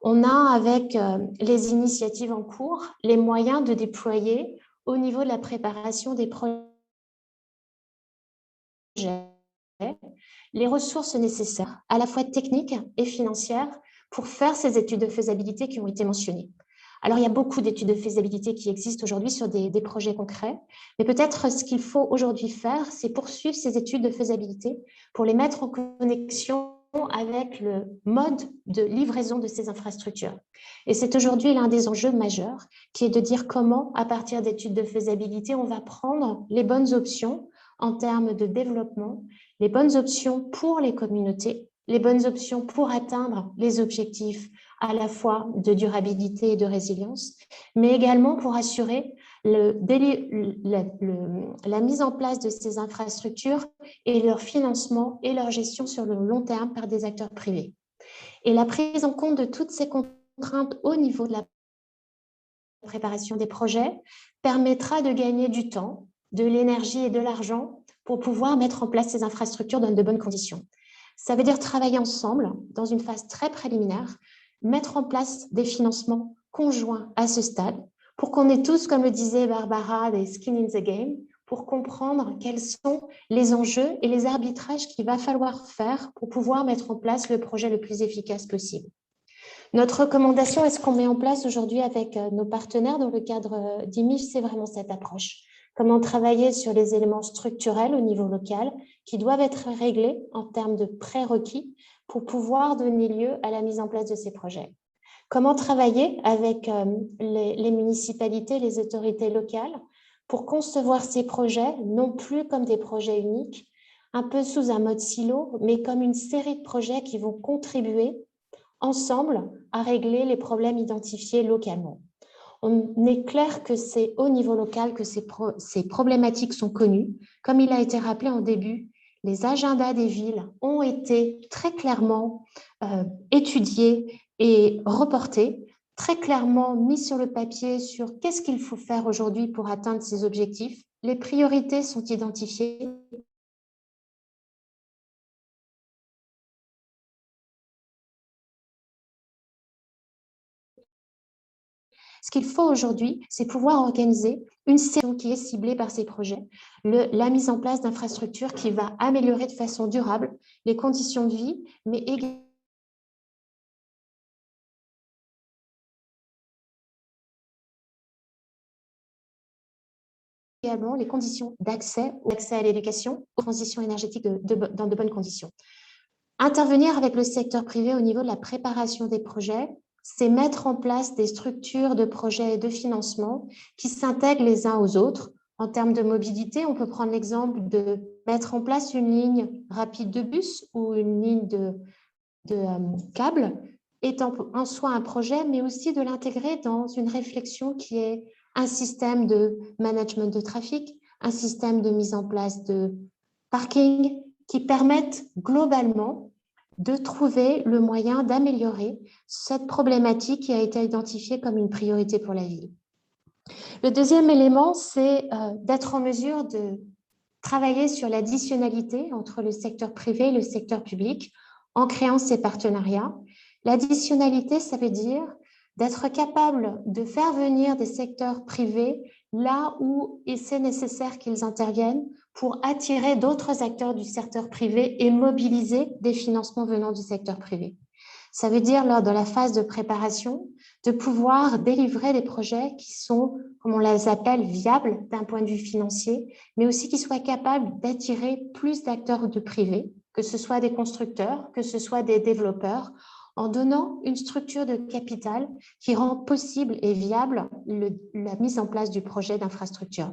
On a, avec les initiatives en cours, les moyens de déployer au niveau de la préparation des projets, les ressources nécessaires, à la fois techniques et financières, pour faire ces études de faisabilité qui ont été mentionnées. Alors, il y a beaucoup d'études de faisabilité qui existent aujourd'hui sur des projets concrets, mais peut-être ce qu'il faut aujourd'hui faire, c'est poursuivre ces études de faisabilité pour les mettre en connexion avec le mode de livraison de ces infrastructures. Et c'est aujourd'hui l'un des enjeux majeurs, qui est de dire comment, à partir d'études de faisabilité, on va prendre les bonnes options en termes de développement, les bonnes options pour les communautés, les bonnes options pour atteindre les objectifs à la fois de durabilité et de résilience, mais également pour assurer la mise en place de ces infrastructures et leur financement et leur gestion sur le long terme par des acteurs privés. Et la prise en compte de toutes ces contraintes au niveau de la préparation des projets permettra de gagner du temps, de l'énergie et de l'argent pour pouvoir mettre en place ces infrastructures dans de bonnes conditions. Ça veut dire travailler ensemble dans une phase très préliminaire, mettre en place des financements conjoints à ce stade pour qu'on ait tous, comme le disait Barbara, des skin in the game, pour comprendre quels sont les enjeux et les arbitrages qu'il va falloir faire pour pouvoir mettre en place le projet le plus efficace possible. Notre recommandation, est-ce qu'on met en place aujourd'hui avec nos partenaires dans le cadre d'IMIF, c'est vraiment cette approche. Comment travailler sur les éléments structurels au niveau local qui doivent être réglés en termes de prérequis pour pouvoir donner lieu à la mise en place de ces projets. Comment travailler avec les municipalités, les autorités locales pour concevoir ces projets non plus comme des projets uniques, un peu sous un mode silo, mais comme une série de projets qui vont contribuer ensemble à régler les problèmes identifiés localement. On est clair que c'est au niveau local que ces problématiques sont connues. Comme il a été rappelé en début, les agendas des villes ont été très clairement étudiés et reportés, très clairement mis sur le papier sur qu'est-ce qu'il faut faire aujourd'hui pour atteindre ces objectifs. Les priorités sont identifiées. Ce qu'il faut aujourd'hui, c'est pouvoir organiser une session qui est ciblée par ces projets, la mise en place d'infrastructures qui va améliorer de façon durable les conditions de vie, mais également les conditions d'accès à l'éducation, aux transitions énergétiques dans de bonnes conditions. Intervenir avec le secteur privé au niveau de la préparation des projets, c'est mettre en place des structures de projets et de financement qui s'intègrent les uns aux autres. En termes de mobilité, on peut prendre l'exemple de mettre en place une ligne rapide de bus ou une ligne de câble, étant en soi un projet, mais aussi de l'intégrer dans une réflexion qui est un système de management de trafic, un système de mise en place de parking qui permettent globalement de trouver le moyen d'améliorer cette problématique qui a été identifiée comme une priorité pour la ville. Le deuxième élément, c'est d'être en mesure de travailler sur l'additionnalité entre le secteur privé et le secteur public en créant ces partenariats. L'additionnalité, ça veut dire d'être capable de faire venir des secteurs privés là où c'est nécessaire qu'ils interviennent pour attirer d'autres acteurs du secteur privé et mobiliser des financements venant du secteur privé. Ça veut dire, lors de la phase de préparation, de pouvoir délivrer des projets qui sont, comme on les appelle, viables d'un point de vue financier, mais aussi qui soient capables d'attirer plus d'acteurs du privé, que ce soit des constructeurs, que ce soit des développeurs, en donnant une structure de capital qui rend possible et viable la mise en place du projet d'infrastructure.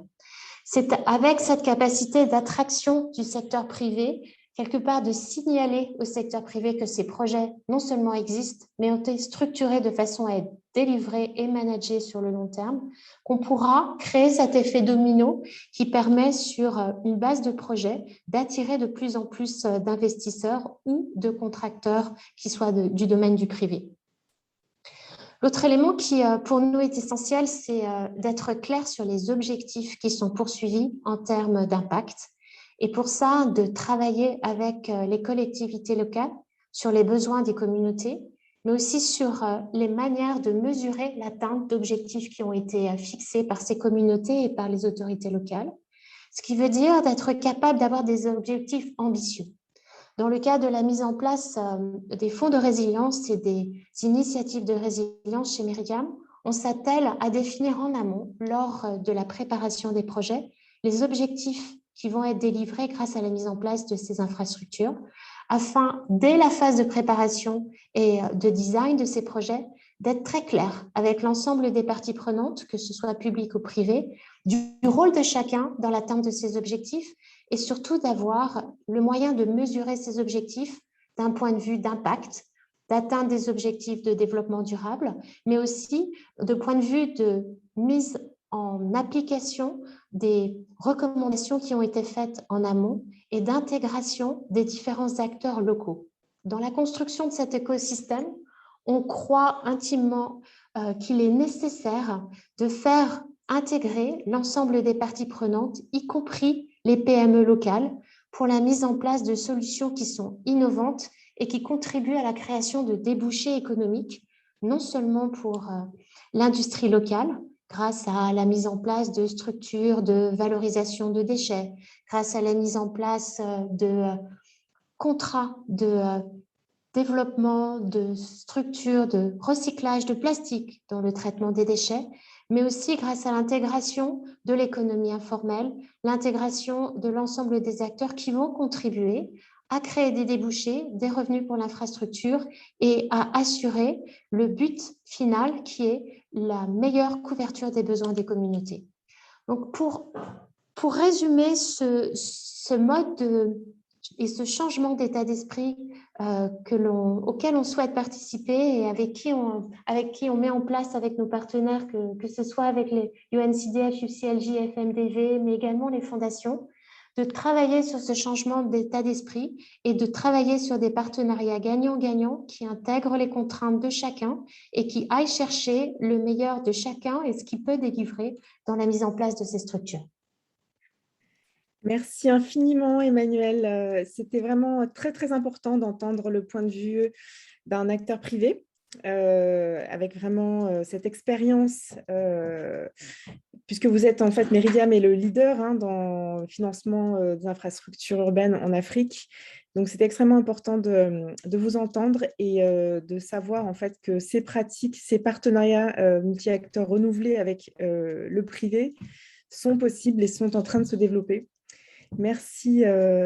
C'est avec cette capacité d'attraction du secteur privé, quelque part de signaler au secteur privé que ces projets non seulement existent, mais ont été structurés de façon à être délivrés et managés sur le long terme, qu'on pourra créer cet effet domino qui permet sur une base de projets d'attirer de plus en plus d'investisseurs ou de contracteurs qui soient du domaine du privé. L'autre élément qui, pour nous, est essentiel, c'est d'être clair sur les objectifs qui sont poursuivis en termes d'impact. Et pour ça, de travailler avec les collectivités locales sur les besoins des communautés, mais aussi sur les manières de mesurer l'atteinte d'objectifs qui ont été fixés par ces communautés et par les autorités locales. Ce qui veut dire d'être capable d'avoir des objectifs ambitieux. Dans le cas de la mise en place des fonds de résilience et des initiatives de résilience chez Myriam, on s'attelle à définir en amont, lors de la préparation des projets, les objectifs qui vont être délivrés grâce à la mise en place de ces infrastructures, afin, dès la phase de préparation et de design de ces projets, d'être très clair avec l'ensemble des parties prenantes, que ce soit public ou privé, du rôle de chacun dans l'atteinte de ces objectifs et surtout d'avoir le moyen de mesurer ces objectifs d'un point de vue d'impact, d'atteindre des objectifs de développement durable, mais aussi de point de vue de mise en application des recommandations qui ont été faites en amont et d'intégration des différents acteurs locaux. Dans la construction de cet écosystème, on croit intimement qu'il est nécessaire de faire intégrer l'ensemble des parties prenantes, y compris les PME locales, pour la mise en place de solutions qui sont innovantes et qui contribuent à la création de débouchés économiques, non seulement pour l'industrie locale, grâce à la mise en place de structures de valorisation de déchets, grâce à la mise en place de contrats de développement de structures de recyclage de plastique dans le traitement des déchets, mais aussi grâce à l'intégration de l'économie informelle, l'intégration de l'ensemble des acteurs qui vont contribuer à créer des débouchés, des revenus pour l'infrastructure et à assurer le but final qui est la meilleure couverture des besoins des communautés. Donc pour résumer ce mode et ce changement d'état d'esprit auquel on souhaite participer et avec qui on met en place avec nos partenaires, que ce soit avec les UNCDF, UCLJ, FMDV, mais également les fondations, de travailler sur ce changement d'état d'esprit et de travailler sur des partenariats gagnant-gagnant qui intègrent les contraintes de chacun et qui aillent chercher le meilleur de chacun et ce qui peut délivrer dans la mise en place de ces structures. Merci infiniment, Emmanuelle. C'était vraiment très, très important d'entendre le point de vue d'un acteur privé. avec vraiment cette expérience, puisque vous êtes en fait, Meridiam est le leader dans le financement des infrastructures urbaines en Afrique. Donc, c'est extrêmement important de vous entendre et de savoir en fait que ces pratiques, ces partenariats multi-acteurs renouvelés avec le privé sont possibles et sont en train de se développer. Merci,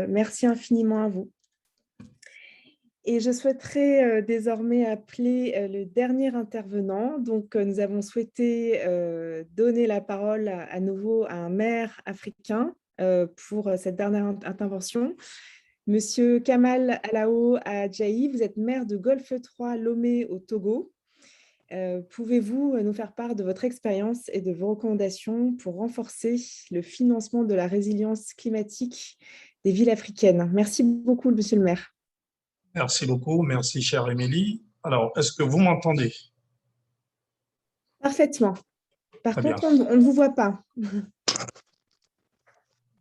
merci infiniment à vous. Et je souhaiterais désormais appeler le dernier intervenant. Donc, nous avons souhaité donner la parole à nouveau à un maire africain pour cette dernière intervention. Monsieur Kamal Alao Adjaï, vous êtes maire de Golfe 3 Lomé au Togo. Pouvez-vous nous faire part de votre expérience et de vos recommandations pour renforcer le financement de la résilience climatique des villes africaines? Merci beaucoup, monsieur le maire. Merci beaucoup. Merci, chère Émilie. Alors, est-ce que vous m'entendez? Parfaitement. Par contre, on ne vous voit pas.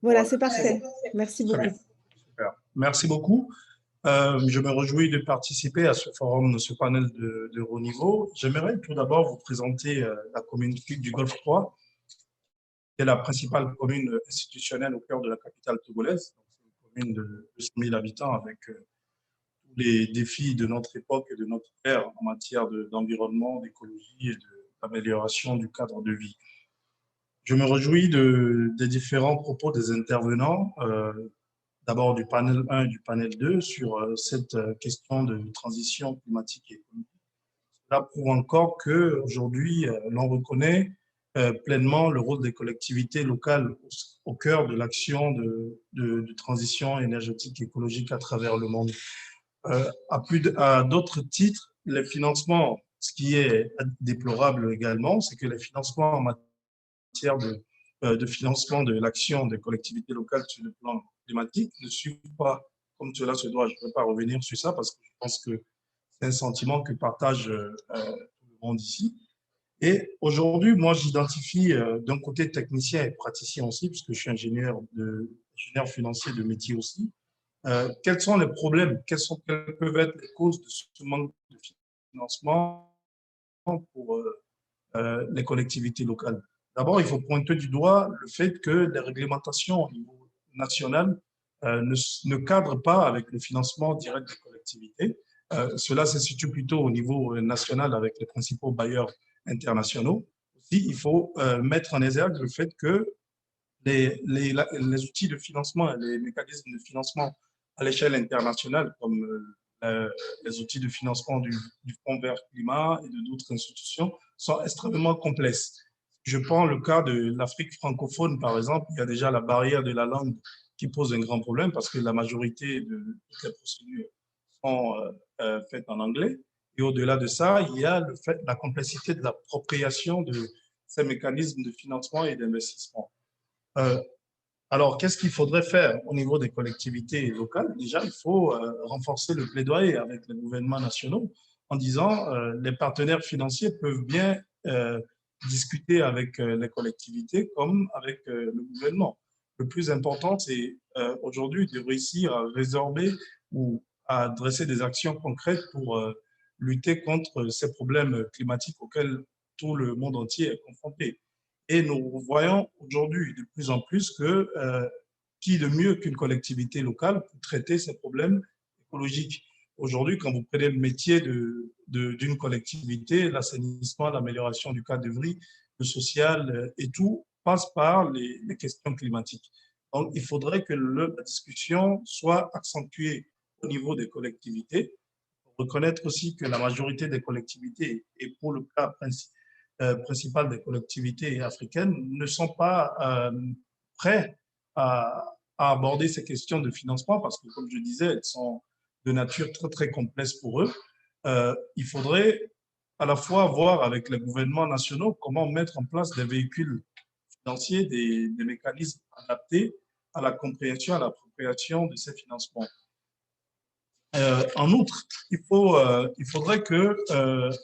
Voilà, c'est parfait. Merci beaucoup. Super. Merci beaucoup. Je me réjouis de participer à ce forum, ce panel de haut niveau. J'aimerais tout d'abord vous présenter la commune du Golfe 3, qui est la principale commune institutionnelle au cœur de la capitale togolaise. C'est une commune de 100 000 habitants avec tous les défis de notre époque et de notre ère en matière d'environnement, d'écologie et d'amélioration du cadre de vie. Je me réjouis des différents propos des intervenants, d'abord du panel 1 et du panel 2 sur cette question de transition climatique et économique. Cela prouve encore qu'aujourd'hui, l'on reconnaît pleinement le rôle des collectivités locales au cœur de l'action de transition énergétique et écologique à travers le monde. À d'autres titres, les financements, ce qui est déplorable également, c'est que les financements en matière de financement de l'action des collectivités locales sur le plan climatique ne suivent pas comme cela se doit. Je ne vais pas revenir sur ça parce que je pense que c'est un sentiment que partage tout le monde ici. Et aujourd'hui, moi, j'identifie d'un côté technicien et praticien aussi, puisque je suis ingénieur financier de métier aussi, quels sont les problèmes, quelles peuvent être les causes de ce manque de financement pour les collectivités locales. D'abord, il faut pointer du doigt le fait que les réglementations au niveau national ne cadrent pas avec le financement direct des collectivités. Cela se situe plutôt au niveau national avec les principaux bailleurs internationaux. Aussi, il faut mettre en exergue le fait que les outils de financement, les mécanismes de financement à l'échelle internationale, comme les outils de financement du Fonds vert climat et d'autres institutions, sont extrêmement complexes. Je prends le cas de l'Afrique francophone, par exemple, il y a déjà la barrière de la langue qui pose un grand problème parce que la majorité de toutes les procédures sont faites en anglais. Et au-delà de ça, il y a la complexité de l'appropriation de ces mécanismes de financement et d'investissement. Alors, qu'est-ce qu'il faudrait faire au niveau des collectivités locales? Déjà, il faut renforcer le plaidoyer avec les gouvernements nationaux en disant les partenaires financiers peuvent bien discuter avec les collectivités comme avec le gouvernement. Le plus important, c'est aujourd'hui de réussir à résorber ou à adresser des actions concrètes pour lutter contre ces problèmes climatiques auxquels tout le monde entier est confronté. Et nous voyons aujourd'hui de plus en plus que qui de mieux qu'une collectivité locale pour traiter ces problèmes écologiques. Aujourd'hui, quand vous prenez le métier d'une collectivité, l'assainissement, l'amélioration du cadre de vie, le social et tout passe par les questions climatiques. Donc, il faudrait que la discussion soit accentuée au niveau des collectivités. Il faut reconnaître aussi que la majorité des collectivités, et pour le cas principal des collectivités africaines, ne sont pas prêts à aborder ces questions de financement parce que, comme je disais, elles sont de nature très, très complexe pour eux. Il faudrait à la fois voir avec les gouvernements nationaux comment mettre en place des véhicules financiers, des mécanismes adaptés à la compréhension, à l'appropriation de ces financements. En outre, il faudrait que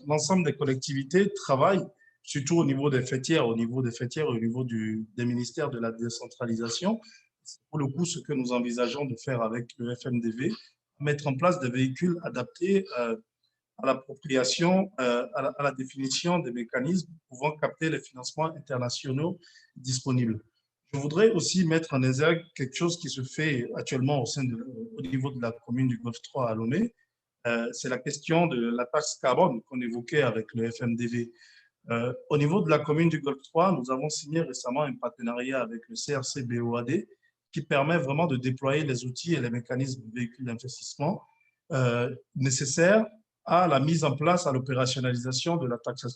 l'ensemble des collectivités travaillent, surtout au niveau des fêtières, au niveau des ministères de la décentralisation. C'est pour le coup ce que nous envisageons de faire avec le FMDV, mettre en place des véhicules adaptés à l'appropriation, à la définition des mécanismes pouvant capter les financements internationaux disponibles. Je voudrais aussi mettre en exergue quelque chose qui se fait actuellement au niveau de la commune du Golfe 3 à Lomé. C'est la question de la taxe carbone qu'on évoquait avec le FMDV. Au niveau de la commune du Golfe 3, nous avons signé récemment un partenariat avec le CRC BOAD qui permet vraiment de déployer les outils et les mécanismes de véhicules d'investissement nécessaires à la mise en place, à l'opérationnalisation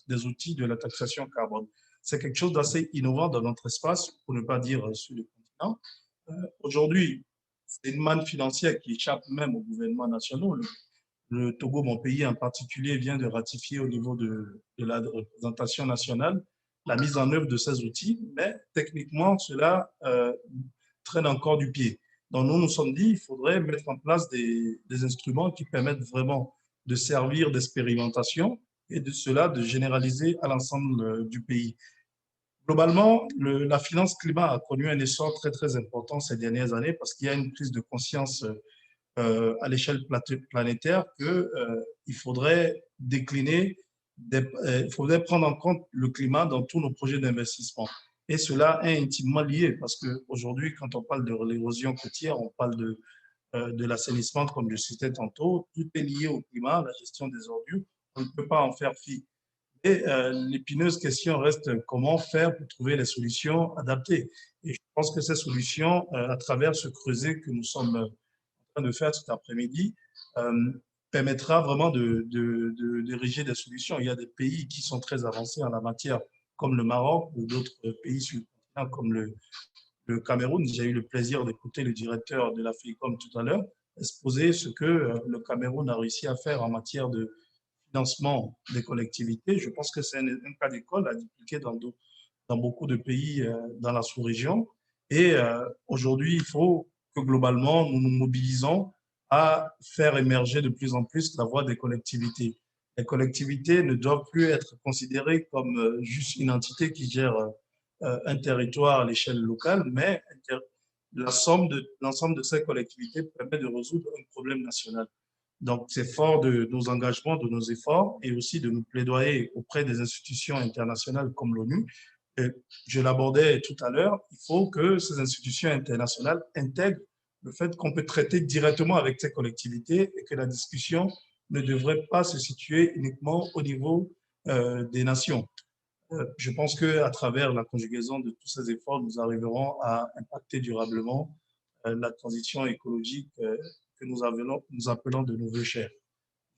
des outils de la taxation carbone. C'est quelque chose d'assez innovant dans notre espace, pour ne pas dire sur le continent. Aujourd'hui, c'est une manne financière qui échappe même aux gouvernements nationaux. Le Togo, mon pays en particulier, vient de ratifier au niveau de la représentation nationale la mise en œuvre de ces outils, mais techniquement, cela traîne encore du pied. Donc, nous nous sommes dit qu'il faudrait mettre en place des instruments qui permettent vraiment de servir d'expérimentation et de cela de généraliser à l'ensemble du pays. Globalement, la finance climat a connu un essor très, très important ces dernières années parce qu'il y a une prise de conscience à l'échelle planétaire qu'il faudrait décliner, il faudrait prendre en compte le climat dans tous nos projets d'investissement. Et cela est intimement lié parce qu'aujourd'hui, quand on parle de l'érosion côtière, on parle de l'assainissement, comme je citais tantôt, tout est lié au climat, la gestion des ordures, on ne peut pas en faire fi. Et l'épineuse question reste comment faire pour trouver les solutions adaptées. Et je pense que ces solutions, à travers ce creuset que nous sommes de faire cet après-midi, permettra vraiment d'ériger des solutions. Il y a des pays qui sont très avancés en la matière, comme le Maroc ou d'autres pays sur le continent, comme le Cameroun. J'ai eu le plaisir d'écouter le directeur de la FICOM tout à l'heure exposer ce que le Cameroun a réussi à faire en matière de financement des collectivités. Je pense que c'est un cas d'école à dupliquer dans beaucoup de pays dans la sous-région. Et aujourd'hui, il faut que globalement, nous nous mobilisons à faire émerger de plus en plus la voix des collectivités. Les collectivités ne doivent plus être considérées comme juste une entité qui gère un territoire à l'échelle locale, mais l'ensemble de ces collectivités permet de résoudre un problème national. Donc, c'est fort de nos engagements, de nos efforts et aussi de nos plaidoyer auprès des institutions internationales comme l'ONU. Je l'abordais tout à l'heure, il faut que ces institutions internationales intègrent le fait qu'on peut traiter directement avec ces collectivités et que la discussion ne devrait pas se situer uniquement au niveau des nations. Je pense qu'à travers la conjugaison de tous ces efforts, nous arriverons à impacter durablement la transition écologique que nous appelons de nos vœux chers.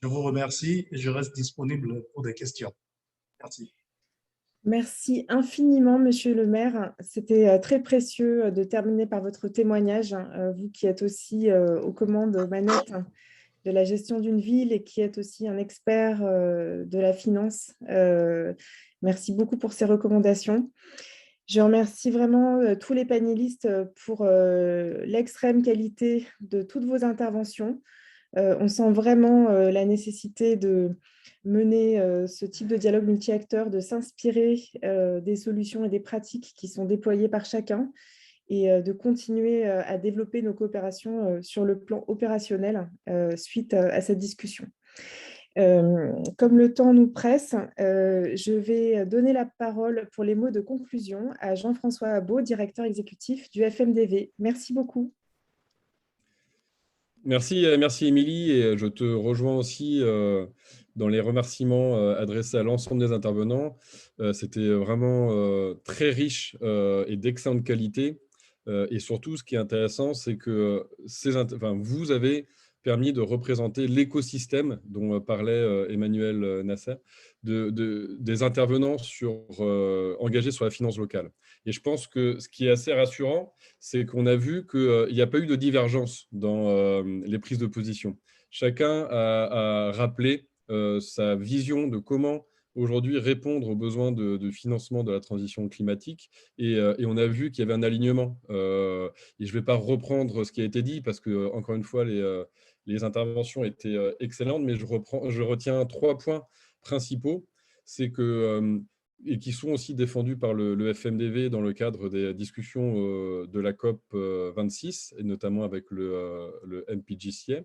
Je vous remercie et je reste disponible pour des questions. Merci. Merci infiniment, Monsieur le maire. C'était très précieux de terminer par votre témoignage, vous qui êtes aussi aux commandes manettes de la gestion d'une ville et qui êtes aussi un expert de la finance. Merci beaucoup pour ces recommandations. Je remercie vraiment tous les panélistes pour l'extrême qualité de toutes vos interventions. On sent vraiment la nécessité de mener ce type de dialogue multi-acteurs, de s'inspirer des solutions et des pratiques qui sont déployées par chacun et de continuer à développer nos coopérations sur le plan opérationnel suite à cette discussion. Comme le temps nous presse, je vais donner la parole pour les mots de conclusion à Jean-François Abaud, directeur exécutif du FMDV. Merci beaucoup. Merci Émilie, et je te rejoins aussi dans les remerciements adressés à l'ensemble des intervenants. C'était vraiment très riche et d'excellente qualité. Et surtout, ce qui est intéressant, c'est que vous avez permis de représenter l'écosystème dont parlait Emmanuel Nasser, des intervenants engagés sur la finance locale. Et je pense que ce qui est assez rassurant, c'est qu'on a vu qu'il n'y a pas eu de divergence dans les prises de position. Chacun a rappelé sa vision de comment aujourd'hui répondre aux besoins de financement de la transition climatique. Et on a vu qu'il y avait un alignement. Et je ne vais pas reprendre ce qui a été dit parce que, encore une fois, les interventions étaient excellentes, mais je retiens 3 points principaux. C'est que et qui sont aussi défendus par le FMDV dans le cadre des discussions de la COP 26, et notamment avec le NPGCA.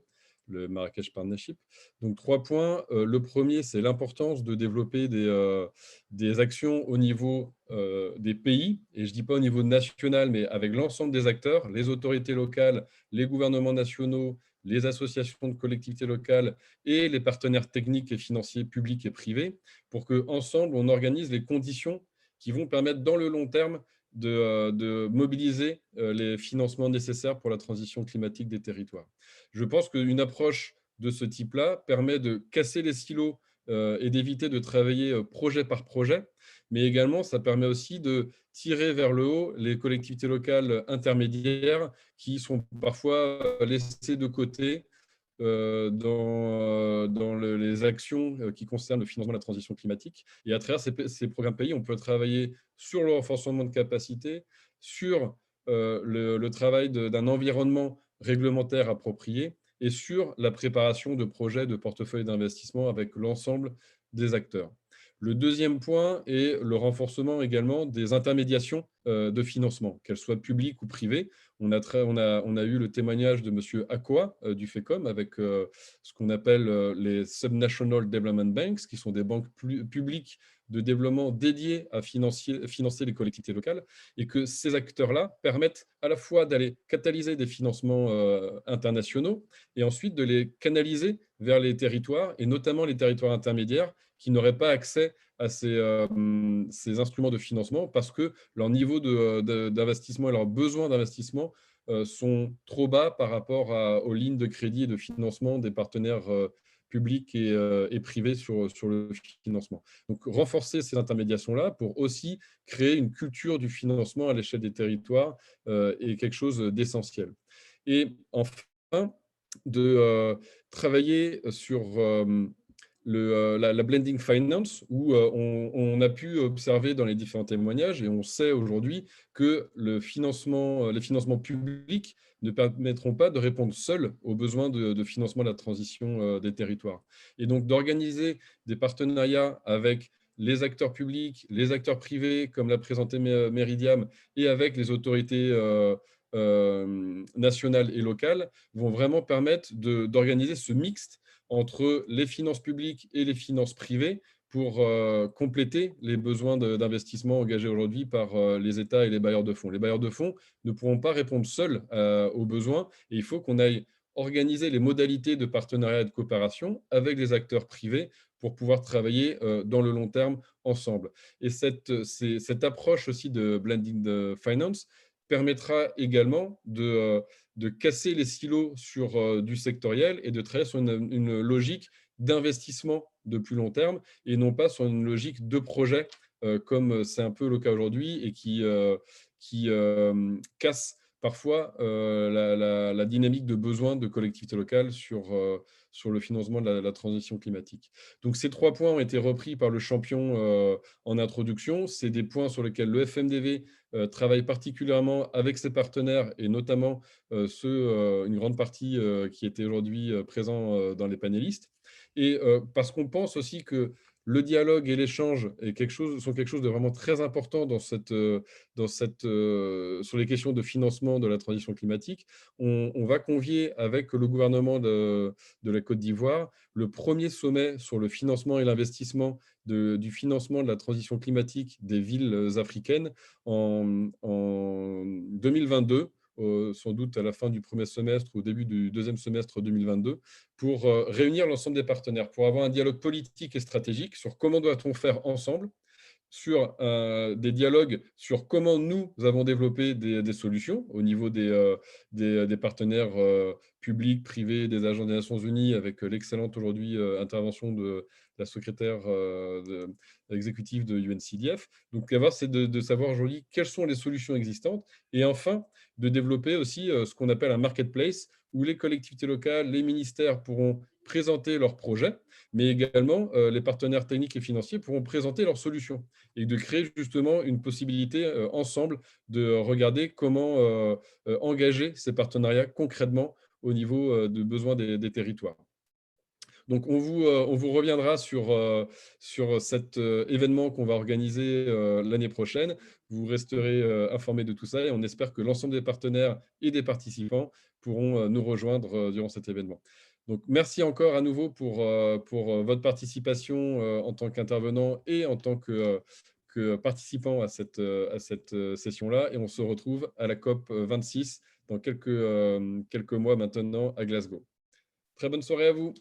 le Marrakech Partnership. Donc, 3 points. Le premier, c'est l'importance de développer des actions au niveau des pays, et je ne dis pas au niveau national, mais avec l'ensemble des acteurs, les autorités locales, les gouvernements nationaux, les associations de collectivités locales et les partenaires techniques et financiers publics et privés, pour qu'ensemble, on organise les conditions qui vont permettre dans le long terme de mobiliser les financements nécessaires pour la transition climatique des territoires. Je pense qu'une approche de ce type-là permet de casser les silos et d'éviter de travailler projet par projet, mais également ça permet aussi de tirer vers le haut les collectivités locales intermédiaires qui sont parfois laissées de côté dans les actions qui concernent le financement de la transition climatique. Et à travers ces programmes pays, on peut travailler sur le renforcement de capacités, sur le travail d'un environnement réglementaire approprié et sur la préparation de projets de portefeuille d'investissement avec l'ensemble des acteurs. Le deuxième point est le renforcement également des intermédiations de financement, qu'elles soient publiques ou privées. On a eu le témoignage de M. Akoa du FECOM avec ce qu'on appelle les Subnational Development Banks, qui sont des banques publiques de développement dédiées à financer les collectivités locales, et que ces acteurs-là permettent à la fois d'aller catalyser des financements internationaux et ensuite de les canaliser vers les territoires, et notamment les territoires intermédiaires qui n'auraient pas accès à ces instruments de financement parce que leur niveau d'investissement et leurs besoins d'investissement sont trop bas par rapport aux lignes de crédit et de financement des partenaires publics et privés sur le financement. Donc, renforcer ces intermédiations-là pour aussi créer une culture du financement à l'échelle des territoires est quelque chose d'essentiel. Et enfin, de travailler sur la blending finance, où on a pu observer dans les différents témoignages, et on sait aujourd'hui que les financements publics ne permettront pas de répondre seuls aux besoins de financement de la transition des territoires. Et donc d'organiser des partenariats avec les acteurs publics, les acteurs privés, comme l'a présenté Meridiam, et avec les autorités nationales et locales, vont vraiment permettre d'organiser ce mixte entre les finances publiques et les finances privées pour compléter les besoins d'investissement engagés aujourd'hui par les États et les bailleurs de fonds. Les bailleurs de fonds ne pourront pas répondre seuls aux besoins, et il faut qu'on aille organiser les modalités de partenariat et de coopération avec les acteurs privés pour pouvoir travailler dans le long terme ensemble. Et cette approche aussi de blending finance permettra également de casser les silos sur du sectoriel et de travailler sur une logique d'investissement de plus long terme et non pas sur une logique de projet comme c'est un peu le cas aujourd'hui et qui casse parfois la dynamique de besoin de collectivités locales sur le financement de la transition climatique. Donc ces 3 points ont été repris par le champion en introduction. C'est des points sur lesquels le FMDV travaille particulièrement avec ses partenaires et notamment une grande partie qui était aujourd'hui présent dans les panélistes. Et parce qu'on pense aussi que le dialogue et l'échange sont quelque chose de vraiment très important sur les questions de financement de la transition climatique. On va convier avec le gouvernement de la Côte d'Ivoire le premier sommet sur le financement et l'investissement du financement de la transition climatique des villes africaines en 2022. Sans doute à la fin du premier semestre ou au début du deuxième semestre 2022, pour réunir l'ensemble des partenaires, pour avoir un dialogue politique et stratégique sur comment doit-on faire ensemble, sur des dialogues sur comment nous avons développé des solutions au niveau des partenaires publics, privés, des agences des Nations Unies, avec l'excellente aujourd'hui intervention de la secrétaire exécutive de UNCDF. Donc, c'est de savoir aujourd'hui quelles sont les solutions existantes et enfin, de développer aussi ce qu'on appelle un marketplace où les collectivités locales, les ministères pourront présenter leurs projets, mais également les partenaires techniques et financiers pourront présenter leurs solutions et de créer justement une possibilité ensemble de regarder comment engager ces partenariats concrètement au niveau de besoins des territoires. Donc, on vous reviendra sur cet événement qu'on va organiser l'année prochaine. Vous resterez informés de tout ça et on espère que l'ensemble des partenaires et des participants pourront nous rejoindre durant cet événement. Donc, merci encore à nouveau pour votre participation en tant qu'intervenant et en tant que participant à cette session-là. Et on se retrouve à la COP 26 dans quelques mois maintenant à Glasgow. Très bonne soirée à vous.